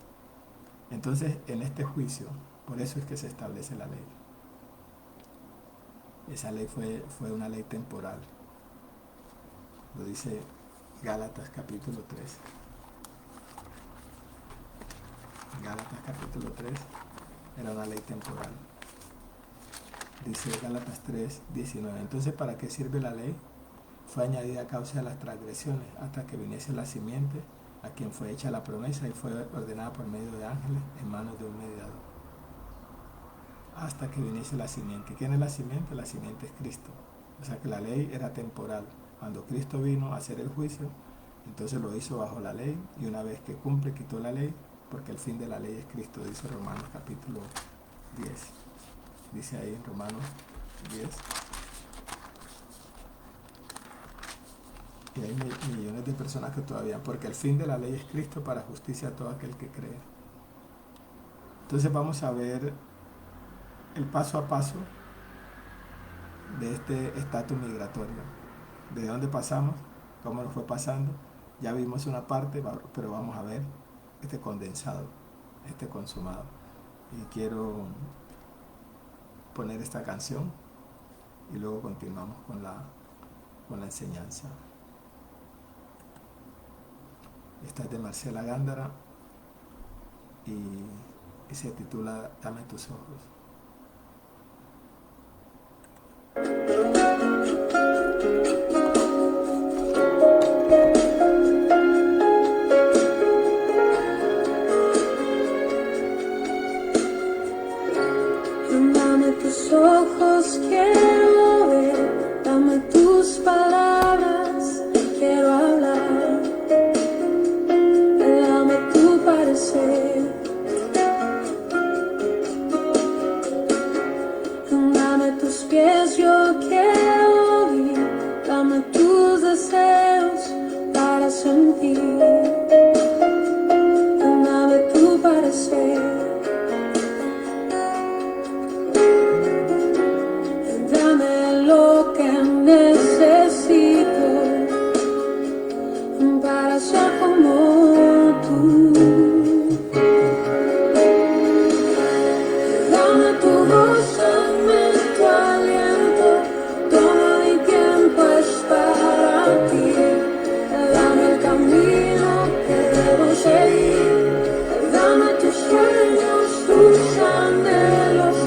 Entonces, en este juicio, por eso es que se establece la ley. Esa ley fue una ley temporal. Lo dice Gálatas capítulo 3. Gálatas capítulo 3 era una ley temporal. Dice Gálatas 3:19. Entonces, ¿para qué sirve la ley? Fue añadida a causa de las transgresiones, hasta que viniese la simiente, a quien fue hecha la promesa y fue ordenada por medio de ángeles en manos de un mediador. Hasta que viniese la simiente. ¿Quién es la simiente? La simiente es Cristo. O sea que la ley era temporal. Cuando Cristo vino a hacer el juicio, entonces lo hizo bajo la ley, y una vez que cumple, quitó la ley, porque el fin de la ley es Cristo, dice Romanos capítulo 10. Dice ahí en Romanos 10. Y hay millones de personas que todavía, porque el fin de la ley es Cristo para justicia a todo aquel que cree. Entonces vamos a ver el paso a paso de este estatus migratorio. ¿De dónde pasamos? ¿Cómo nos fue pasando? Ya vimos una parte, pero vamos a ver este condensado, este consumado. Y quiero poner esta canción y luego continuamos con la enseñanza. Esta es de Marcela Gándara y se titula Dame tus ojos. Dame tus ojos, quiero ver, dame tus palabras, quiero hablar, dame tu parecer, dame tus pies, yo quiero ir, dame tus deseos para sentir, dame tu parecer. Necesito para ser como tú. Dame tu voz, dame tu aliento, todo mi tiempo es para ti. Dame el camino que debo seguir, dame tus sueños, tus anhelos,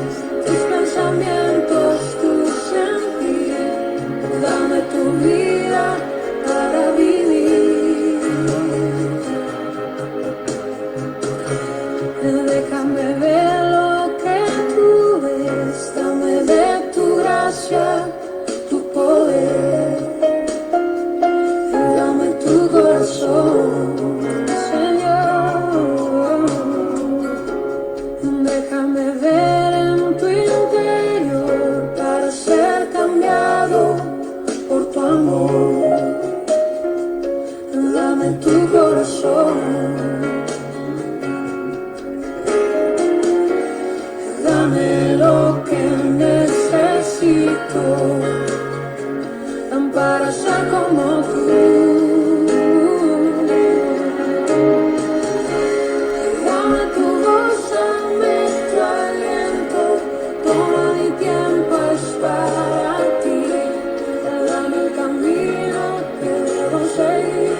tus pensamientos, tu sentir. Dame tu vida para vivir. Déjame ver lo que tú ves. Dame de tu gracia, tu poder. Dame tu corazón, Señor. Déjame ver en tu interior para ser cambiado por tu amor. Dame tu corazón, dame lo que necesito para ser como tú. Dame tu voz, dame tu aliento, todo mi tiempo es para ti. Dame el camino que debo seguir,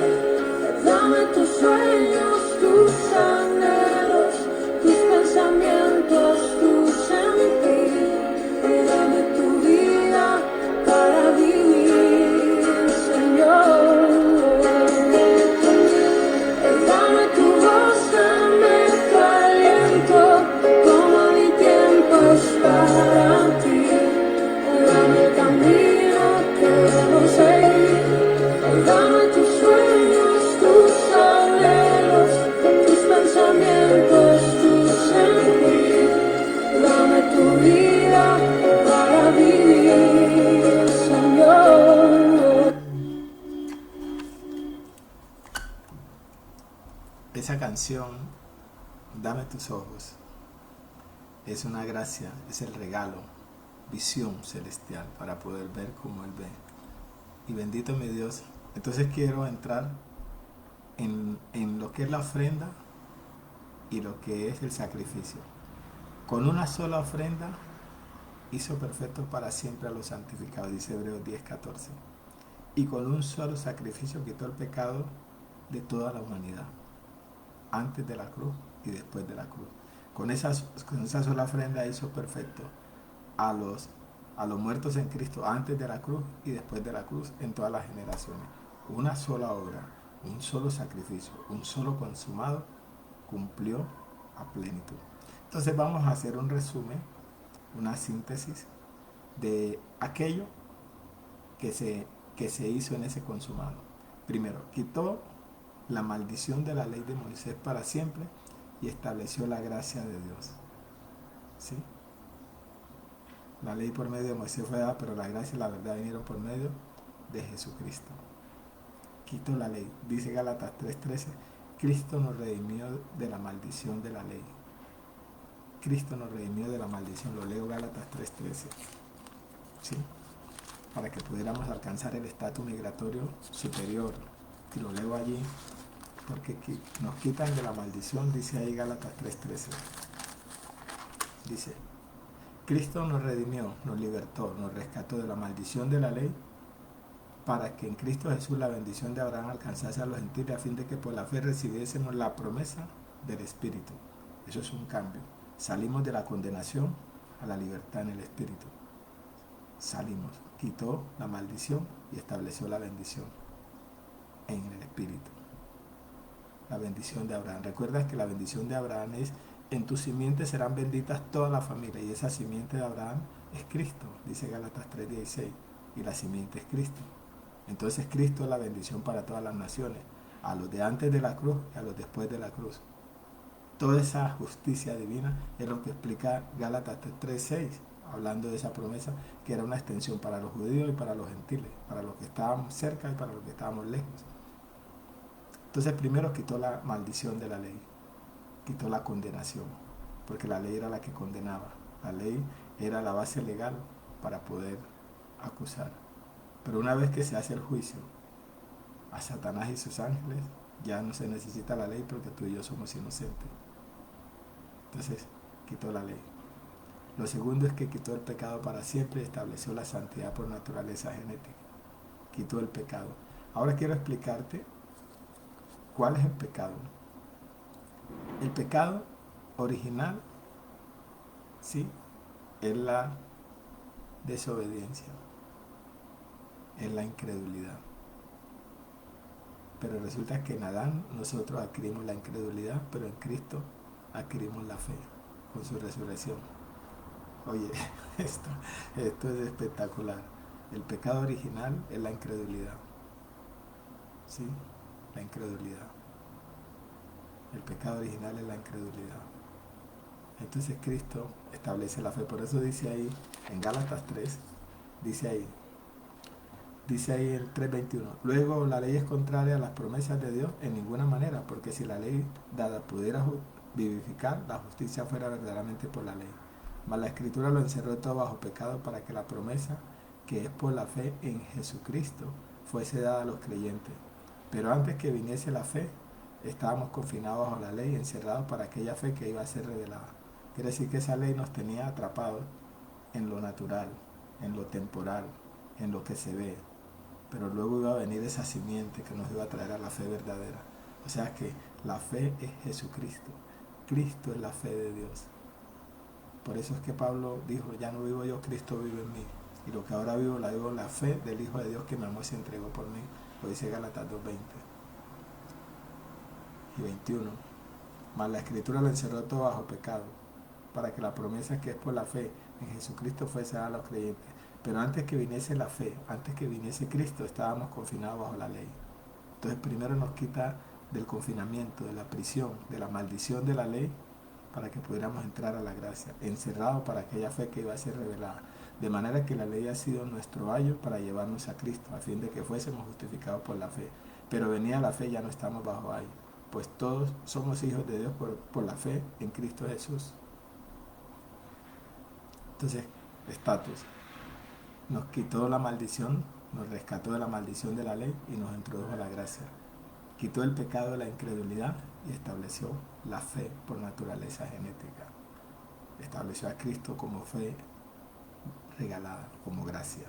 dame tus sueños, tus anhelos, tus pensamientos, tu sentir, dame tu vida para vivir, Señor. Dame tu voz, dame tu aliento, como mi tiempo es para ti. Dame el camino que debo seguir, dame tus sueños, tus anhelos, tus pensamientos, tu sentir, dame tu vida para vivir, Señor. Esa canción, Dame tus ojos, es una gracia, es el regalo, visión celestial para poder ver como Él ve. Y bendito mi Dios. Entonces quiero entrar en lo que es la ofrenda y lo que es el sacrificio. Con una sola ofrenda hizo perfectos para siempre a los santificados, dice Hebreos 10:14. Y con un solo sacrificio quitó el pecado de toda la humanidad. Antes de la cruz y después de la cruz. Con esa sola ofrenda hizo perfecto a los muertos en Cristo antes de la cruz y después de la cruz en todas las generaciones. Una sola obra, un solo sacrificio, un solo consumado cumplió a plenitud. Entonces vamos a hacer un resumen, una síntesis de aquello que se hizo en ese consumado. Primero, quitó la maldición de la ley de Moisés para siempre y estableció la gracia de Dios. ¿Sí? La ley por medio de Moisés fue dada, pero la gracia y la verdad vinieron por medio de Jesucristo. Quitó la ley. Dice Gálatas 3:13, Cristo nos redimió de la maldición de la ley. Cristo nos redimió de la maldición. Lo leo Gálatas 3:13. ¿Sí? Para que pudiéramos alcanzar el estatus migratorio superior. Y lo leo allí, porque nos quitan de la maldición, dice ahí Gálatas 3:13. Dice, Cristo nos redimió, nos libertó, nos rescató de la maldición de la ley, para que en Cristo Jesús la bendición de Abraham alcanzase a los gentiles, a fin de que por la fe recibiésemos la promesa del Espíritu. Eso es un cambio. Salimos de la condenación a la libertad en el Espíritu. Salimos, quitó la maldición y estableció la bendición en el Espíritu. La bendición de Abraham. Recuerda que la bendición de Abraham es: en tu simiente serán benditas toda la familia, y esa simiente de Abraham es Cristo, dice Gálatas 3:16, y la simiente es Cristo. Entonces Cristo es la bendición para todas las naciones, a los de antes de la cruz y a los después de la cruz. Toda esa justicia divina es lo que explica Gálatas 3:6, hablando de esa promesa que era una extensión para los judíos y para los gentiles, para los que estábamos cerca y para los que estábamos lejos. Entonces primero quitó la maldición de la ley, quitó la condenación, porque la ley era la que condenaba. La ley era la base legal para poder acusar. Pero una vez que se hace el juicio a Satanás y sus ángeles, ya no se necesita la ley, porque tú y yo somos inocentes. Entonces quitó la ley. Lo segundo es que quitó el pecado para siempre y estableció la santidad por naturaleza genética. Quitó el pecado. Ahora quiero explicarte cuál es el pecado. El pecado original, ¿sí?, es la desobediencia, es la incredulidad. Pero resulta que en Adán nosotros adquirimos la incredulidad, pero en Cristo adquirimos la fe con su resurrección. Oye, esto es espectacular. El pecado original es la incredulidad. ¿Sí? La incredulidad. El pecado original es la incredulidad. Entonces Cristo establece la fe. Por eso dice ahí, en Gálatas 3, dice ahí el 3:21, luego la ley es contraria a las promesas de Dios en ninguna manera, porque si la ley dada pudiera vivificar, la justicia fuera verdaderamente por la ley. Mas la Escritura lo encerró todo bajo pecado, para que la promesa, que es por la fe en Jesucristo, fuese dada a los creyentes. Pero antes que viniese la fe, estábamos confinados bajo la ley, encerrados para aquella fe que iba a ser revelada. Quiere decir que esa ley nos tenía atrapados en lo natural, en lo temporal, en lo que se ve. Pero luego iba a venir esa simiente que nos iba a traer a la fe verdadera. O sea que la fe es Jesucristo. Cristo es la fe de Dios. Por eso es que Pablo dijo, ya no vivo yo, Cristo vive en mí. Y lo que ahora vivo, la vivo en la fe del Hijo de Dios que me amó y se entregó por mí. Lo dice Gálatas 2:20 y 21. Mas la Escritura lo encerró todo bajo pecado, para que la promesa que es por la fe en Jesucristo fuese dada a los creyentes. Pero antes que viniese la fe, antes que viniese Cristo, estábamos confinados bajo la ley. Entonces primero nos quita del confinamiento, de la prisión, de la maldición de la ley, para que pudiéramos entrar a la gracia, encerrado para aquella fe que iba a ser revelada. De manera que la ley ha sido nuestro ayo para llevarnos a Cristo, a fin de que fuésemos justificados por la fe. Pero venida la fe, ya no estamos bajo ayo, pues todos somos hijos de Dios por la fe en Cristo Jesús. Entonces, estatus. Nos quitó la maldición, nos rescató de la maldición de la ley y nos introdujo a la gracia. Quitó el pecado de la incredulidad y estableció la fe por naturaleza genética. Estableció a Cristo como fe regalada, como gracia.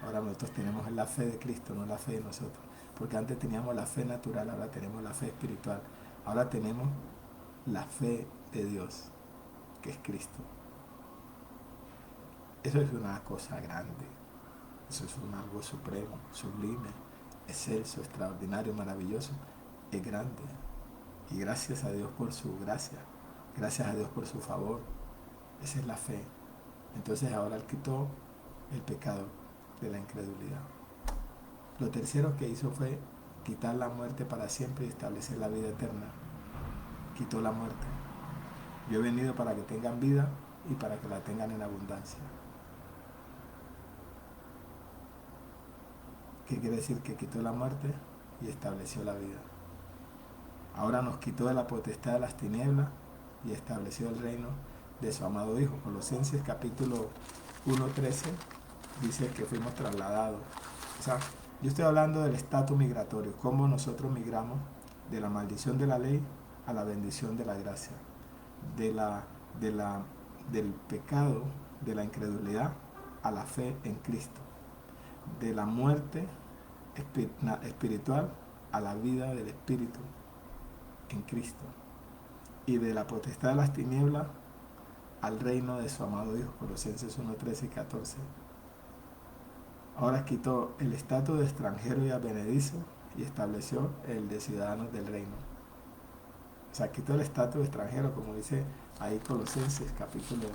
Ahora nosotros tenemos la fe de Cristo, no la fe de nosotros. Porque antes teníamos la fe natural, ahora tenemos la fe espiritual. Ahora tenemos la fe de Dios, que es Cristo. Eso es una cosa grande, eso es algo supremo, sublime, excelso, extraordinario, maravilloso, es grande. Y gracias a Dios por su gracia, gracias a Dios por su favor. Esa es la fe. Entonces ahora Él quitó el pecado de la incredulidad. Lo tercero que hizo fue quitar la muerte para siempre y establecer la vida eterna. Quitó la muerte. Yo he venido para que tengan vida y para que la tengan en abundancia. ¿Qué quiere decir? Que quitó la muerte y estableció la vida. Ahora nos quitó de la potestad de las tinieblas y estableció el reino de su amado Hijo. Colosenses capítulo 1:13 dice que fuimos trasladados. O sea, yo estoy hablando del estatus migratorio, cómo nosotros migramos de la maldición de la ley a la bendición de la gracia, del pecado, de la incredulidad a la fe en Cristo, de la muerte espiritual a la vida del Espíritu en Cristo, y de la potestad de las tinieblas al reino de su amado Hijo. Colosenses 1:13 y 14. Ahora quitó el estatus de extranjero y advenedizo y estableció el de ciudadanos del reino. O sea, quitó el estatus de extranjero, como dice ahí Colosenses,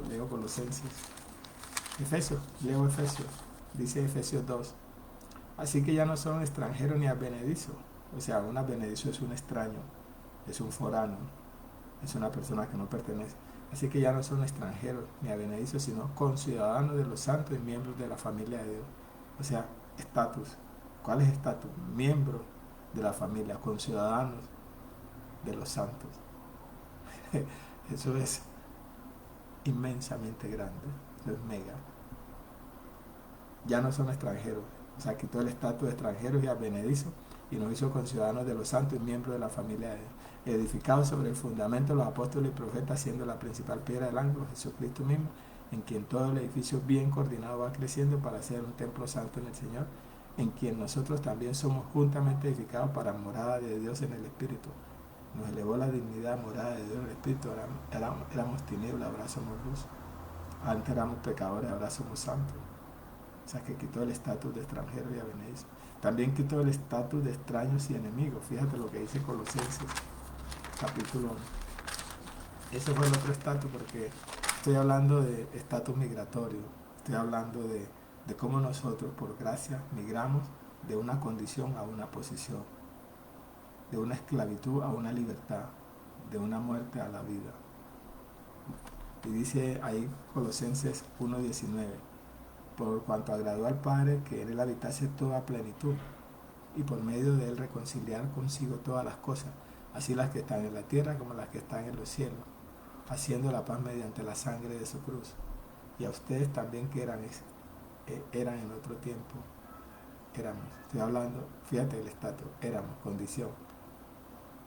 leo Colosenses. Leo Efesios, dice Efesios 2. Así que ya no son extranjeros ni advenedizos. O sea, un advenedizo es un extraño, es un forano, es una persona que no pertenece. Así que ya no son extranjeros ni advenedizos, sino conciudadanos de los santos y miembros de la familia de Dios. O sea, estatus. ¿Cuál es estatus? Miembros de la familia, conciudadanos de los santos. Eso es inmensamente grande, eso es mega. Ya no son extranjeros. O sea, quitó el estatus de extranjeros y advenedizos y nos hizo conciudadanos de los santos y miembros de la familia de Dios, edificados sobre el fundamento de los apóstoles y profetas, siendo la principal piedra del ángulo Jesucristo mismo, en quien todo el edificio bien coordinado va creciendo para ser un templo santo en el Señor, en quien nosotros también somos juntamente edificados para morada de Dios en el Espíritu. Nos elevó la dignidad, morada de Dios en el Espíritu. Éramos tinieblas, ahora somos luz. Antes éramos pecadores, ahora somos santos. O sea, que quitó el estatus de extranjero y advenedizo. También quitó el estatus de extraños y enemigos. Fíjate lo que dice Colosenses capítulo 1. Ese fue el otro estatus, porque estoy hablando de estatus migratorio. Estoy hablando de cómo nosotros por gracia migramos de una condición a una posición, de una esclavitud a una libertad, de una muerte a la vida. Y dice ahí Colosenses 1:19, por cuanto agradó al Padre que en él habitase toda plenitud, y por medio de él reconciliar consigo todas las cosas, así las que están en la tierra como las que están en los cielos, haciendo la paz mediante la sangre de su cruz. Y a ustedes también que eran en otro tiempo, estoy hablando, fíjate el estatus, éramos, condición,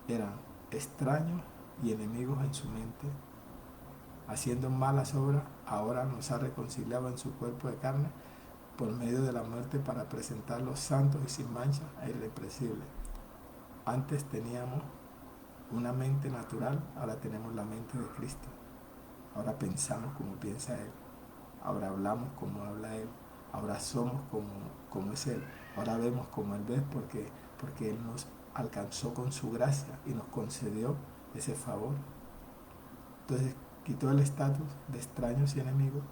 eran extraños y enemigos en su mente, haciendo malas obras, ahora nos ha reconciliado en su cuerpo de carne por medio de la muerte para presentarlos santos y sin mancha e irreprensibles. Antes teníamos una mente natural, ahora tenemos la mente de Cristo. Ahora pensamos como piensa Él, ahora hablamos como habla Él, ahora somos como es Él, ahora vemos como Él ve, porque Él nos alcanzó con su gracia y nos concedió ese favor. Entonces quitó el estatus de extraños y enemigos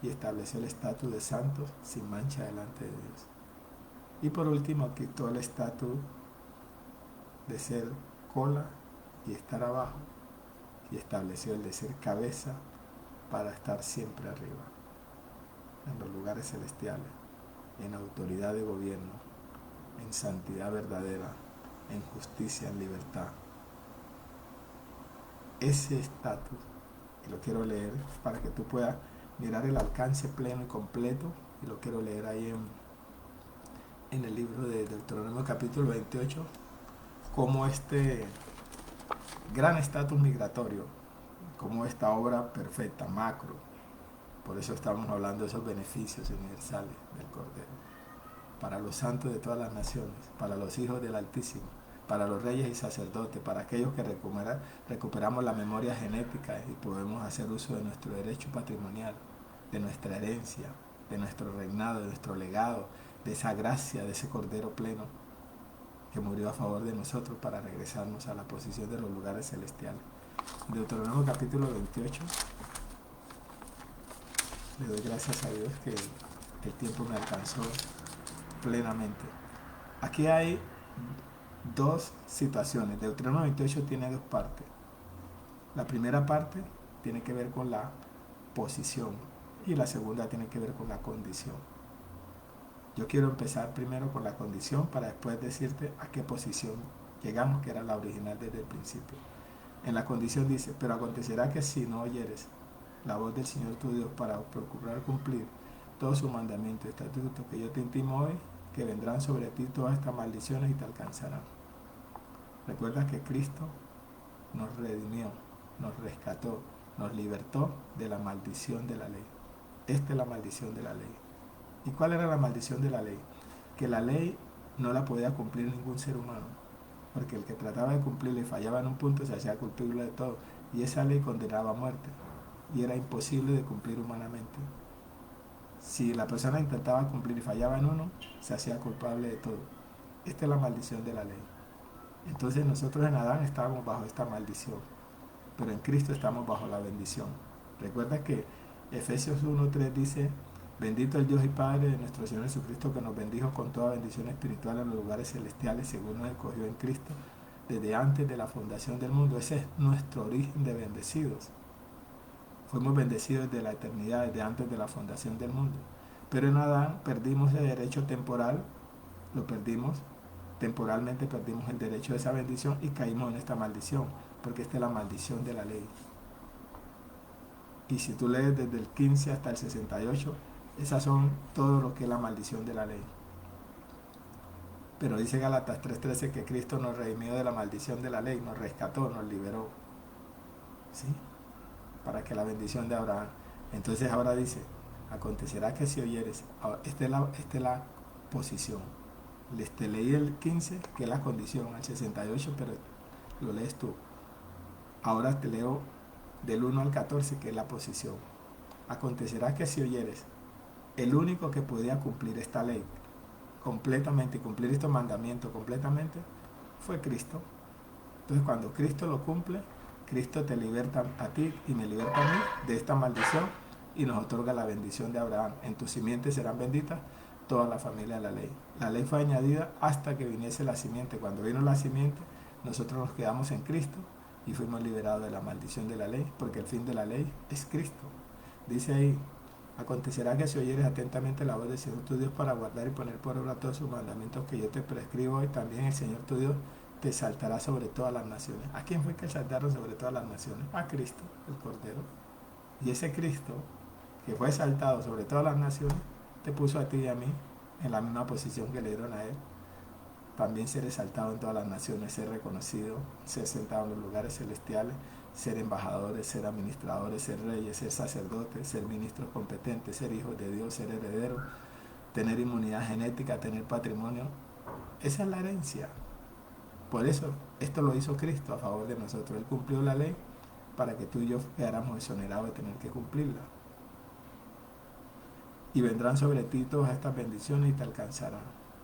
y estableció el estatus de santos sin mancha delante de Dios. Y por último quitó el estatus de ser cola y estar abajo y estableció el de ser cabeza para estar siempre arriba, en los lugares celestiales, en autoridad de gobierno, en santidad verdadera, en justicia, en libertad. Ese estatus, y lo quiero leer para que tú puedas mirar el alcance pleno y completo, y lo quiero leer ahí en el libro de Deuteronomio capítulo 28, como este gran estatus migratorio, como esta obra perfecta, macro. Por eso estamos hablando de esos beneficios universales del Cordero, para los santos de todas las naciones, para los hijos del Altísimo, para los reyes y sacerdotes, para aquellos que recuperamos la memoria genética y podemos hacer uso de nuestro derecho patrimonial, de nuestra herencia, de nuestro reinado, de nuestro legado, de esa gracia, de ese Cordero pleno que murió a favor de nosotros para regresarnos a la posición de los lugares celestiales. Deuteronomio capítulo 28. Le doy gracias a Dios que el tiempo me alcanzó plenamente. Aquí hay dos situaciones. Deuteronomio 28 tiene dos partes. La primera parte tiene que ver con la posición y la segunda tiene que ver con la condición. Yo quiero empezar primero con la condición para después decirte a qué posición llegamos, que era la original desde el principio. En la condición dice, pero acontecerá que si no oyeres la voz del Señor tu Dios para procurar cumplir todos sus mandamientos y estatutos que yo te intimo hoy, que vendrán sobre ti todas estas maldiciones y te alcanzarán. Recuerda que Cristo nos redimió, nos rescató, nos libertó de la maldición de la ley. Esta es la maldición de la ley. ¿Y cuál era la maldición de la ley? Que la ley no la podía cumplir ningún ser humano, porque el que trataba de cumplirla y fallaba en un punto se hacía culpable de todo, y esa ley condenaba a muerte, y era imposible de cumplir humanamente. Si la persona intentaba cumplir y fallaba en uno, se hacía culpable de todo. Esta es la maldición de la ley. Entonces nosotros en Adán estábamos bajo esta maldición, pero en Cristo estamos bajo la bendición. Recuerda que Efesios 1:3 dice, bendito el Dios y Padre de nuestro Señor Jesucristo, que nos bendijo con toda bendición espiritual en los lugares celestiales según nos escogió en Cristo desde antes de la fundación del mundo. Ese es nuestro origen de bendecidos. Fuimos bendecidos desde la eternidad, desde antes de la fundación del mundo. Pero en Adán perdimos el derecho temporal, lo perdimos, temporalmente perdimos el derecho de esa bendición y caímos en esta maldición, porque esta es la maldición de la ley. Y si tú lees desde el 15 hasta el 68, esas son todo lo que es la maldición de la ley. Pero dice Gálatas 3:13 que Cristo nos redimió de la maldición de la ley, nos rescató, nos liberó, ¿sí? Para que la bendición de Abraham. Entonces ahora dice, acontecerá que si oyeres, esta es la posición. Te leí el 15, que es la condición, el 68, pero lo lees tú. Ahora te leo del 1 al 14, que es la posición. Acontecerá que si oyeres, el único que podía cumplir esta ley completamente y cumplir estos mandamientos completamente fue Cristo. Entonces cuando Cristo lo cumple, Cristo te liberta a ti y me liberta a mí de esta maldición y nos otorga la bendición de Abraham. En tus simientes serán benditas toda la familia de la ley. La ley fue añadida hasta que viniese la simiente. Cuando vino la simiente, nosotros nos quedamos en Cristo y fuimos liberados de la maldición de la ley, porque el fin de la ley es Cristo. Dice ahí, acontecerá que si oyeres atentamente la voz del Señor tu Dios para guardar y poner por obra todos sus mandamientos que yo te prescribo hoy, también el Señor tu Dios te saltará sobre todas las naciones. ¿A quién fue que saltaron sobre todas las naciones? A Cristo, el Cordero. Y ese Cristo, que fue saltado sobre todas las naciones, te puso a ti y a mí en la misma posición que le dieron a él. También ser exaltado en todas las naciones, ser reconocido, ser sentado en los lugares celestiales, ser embajadores, ser administradores, ser reyes, ser sacerdotes, ser ministros competentes, ser hijos de Dios, ser herederos, tener inmunidad genética, tener patrimonio. Esa es la herencia. Por eso, esto lo hizo Cristo a favor de nosotros. Él cumplió la ley para que tú y yo quedáramos exonerados de tener que cumplirla. Y vendrán sobre ti todas estas bendiciones y te alcanzarán,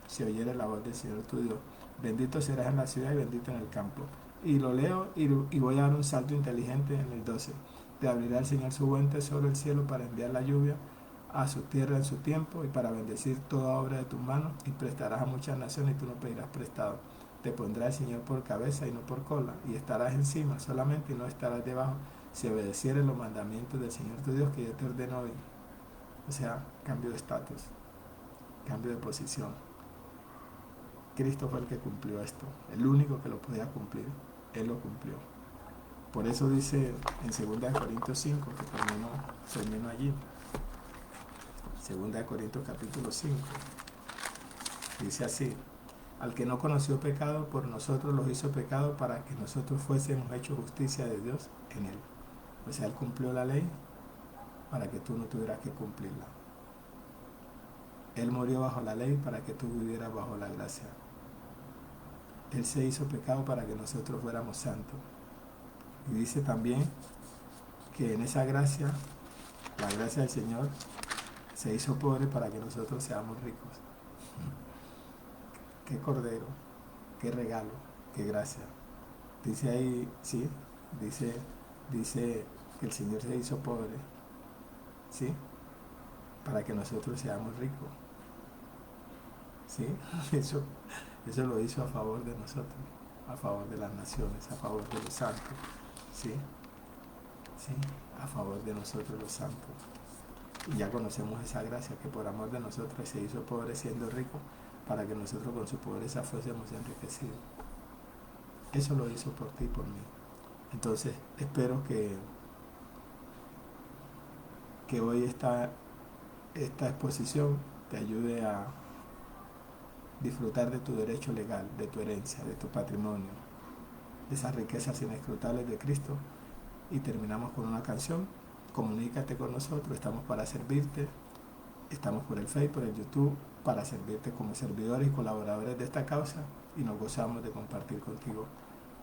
si oyeres la voz del Señor tu Dios. Bendito serás en la ciudad y bendito en el campo. Y lo leo y voy a dar un salto inteligente en el 12. Te abrirá el Señor su buen tesoro el cielo para enviar la lluvia a su tierra en su tiempo y para bendecir toda obra de tus manos, y prestarás a muchas naciones y tú no pedirás prestado. Te pondrá el Señor por cabeza y no por cola, y estarás encima solamente y no estarás debajo, si obedecieres los mandamientos del Señor tu Dios que yo te ordeno hoy. O sea, cambio de estatus, cambio de posición. Cristo fue el que cumplió esto, el único que lo podía cumplir, Él lo cumplió. Por eso dice en 2 Corintios 5, que terminó allí, 2 Corintios capítulo 5, dice así, al que no conoció pecado, por nosotros los hizo pecado para que nosotros fuésemos hechos justicia de Dios en Él. O sea, Él cumplió la ley para que tú no tuvieras que cumplirla. Él murió bajo la ley para que tú vivieras bajo la gracia. Él se hizo pecado para que nosotros fuéramos santos. Y dice también que en esa gracia, la gracia del Señor, se hizo pobre para que nosotros seamos ricos. Qué cordero, qué regalo, qué gracia. Dice ahí, sí, dice que el Señor se hizo pobre, ¿sí? Para que nosotros seamos ricos, ¿sí? Eso lo hizo a favor de nosotros, a favor de las naciones, a favor de los santos, ¿sí? ¿Sí? A favor de nosotros los santos. Y ya conocemos esa gracia, que por amor de nosotros se hizo pobre siendo rico, para que nosotros con su pobreza fuésemos enriquecidos. Eso lo hizo por ti y por mí. Entonces, espero que hoy esta exposición te ayude a disfrutar de tu derecho legal, de tu herencia, de tu patrimonio, de esas riquezas inescrutables de Cristo. Y terminamos con una canción. Comunícate con nosotros, estamos para servirte. Estamos por el Facebook, por el YouTube, para servirte como servidores y colaboradores de esta causa, y nos gozamos de compartir contigo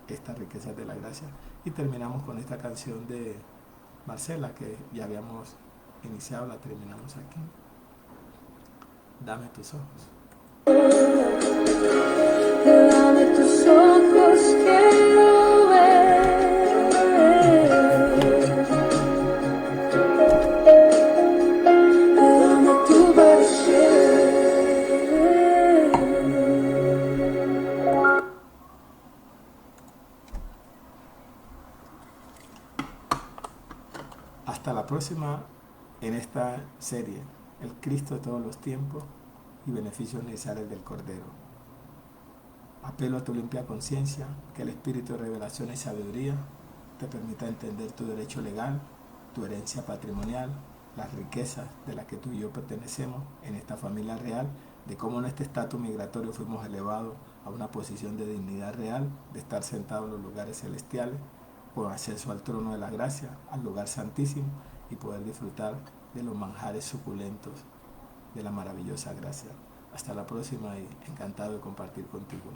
estas riquezas de la gracia. Y terminamos con esta canción de Marcela, que ya habíamos iniciado, la terminamos aquí. Dame tus ojos. Dame tus ojos, quiero ver. Dame tu parecer. Hasta la próxima en esta serie, el Cristo de todos los tiempos y beneficios necesarios del Cordero. Apelo a tu limpia conciencia, que el espíritu de revelación y sabiduría te permita entender tu derecho legal, tu herencia patrimonial, las riquezas de las que tú y yo pertenecemos en esta familia real, de cómo en este estatus migratorio fuimos elevados a una posición de dignidad real, de estar sentados en los lugares celestiales, con acceso al trono de la gracia, al lugar santísimo, y poder disfrutar de los manjares suculentos de la maravillosa gracia. Hasta la próxima y encantado de compartir contigo.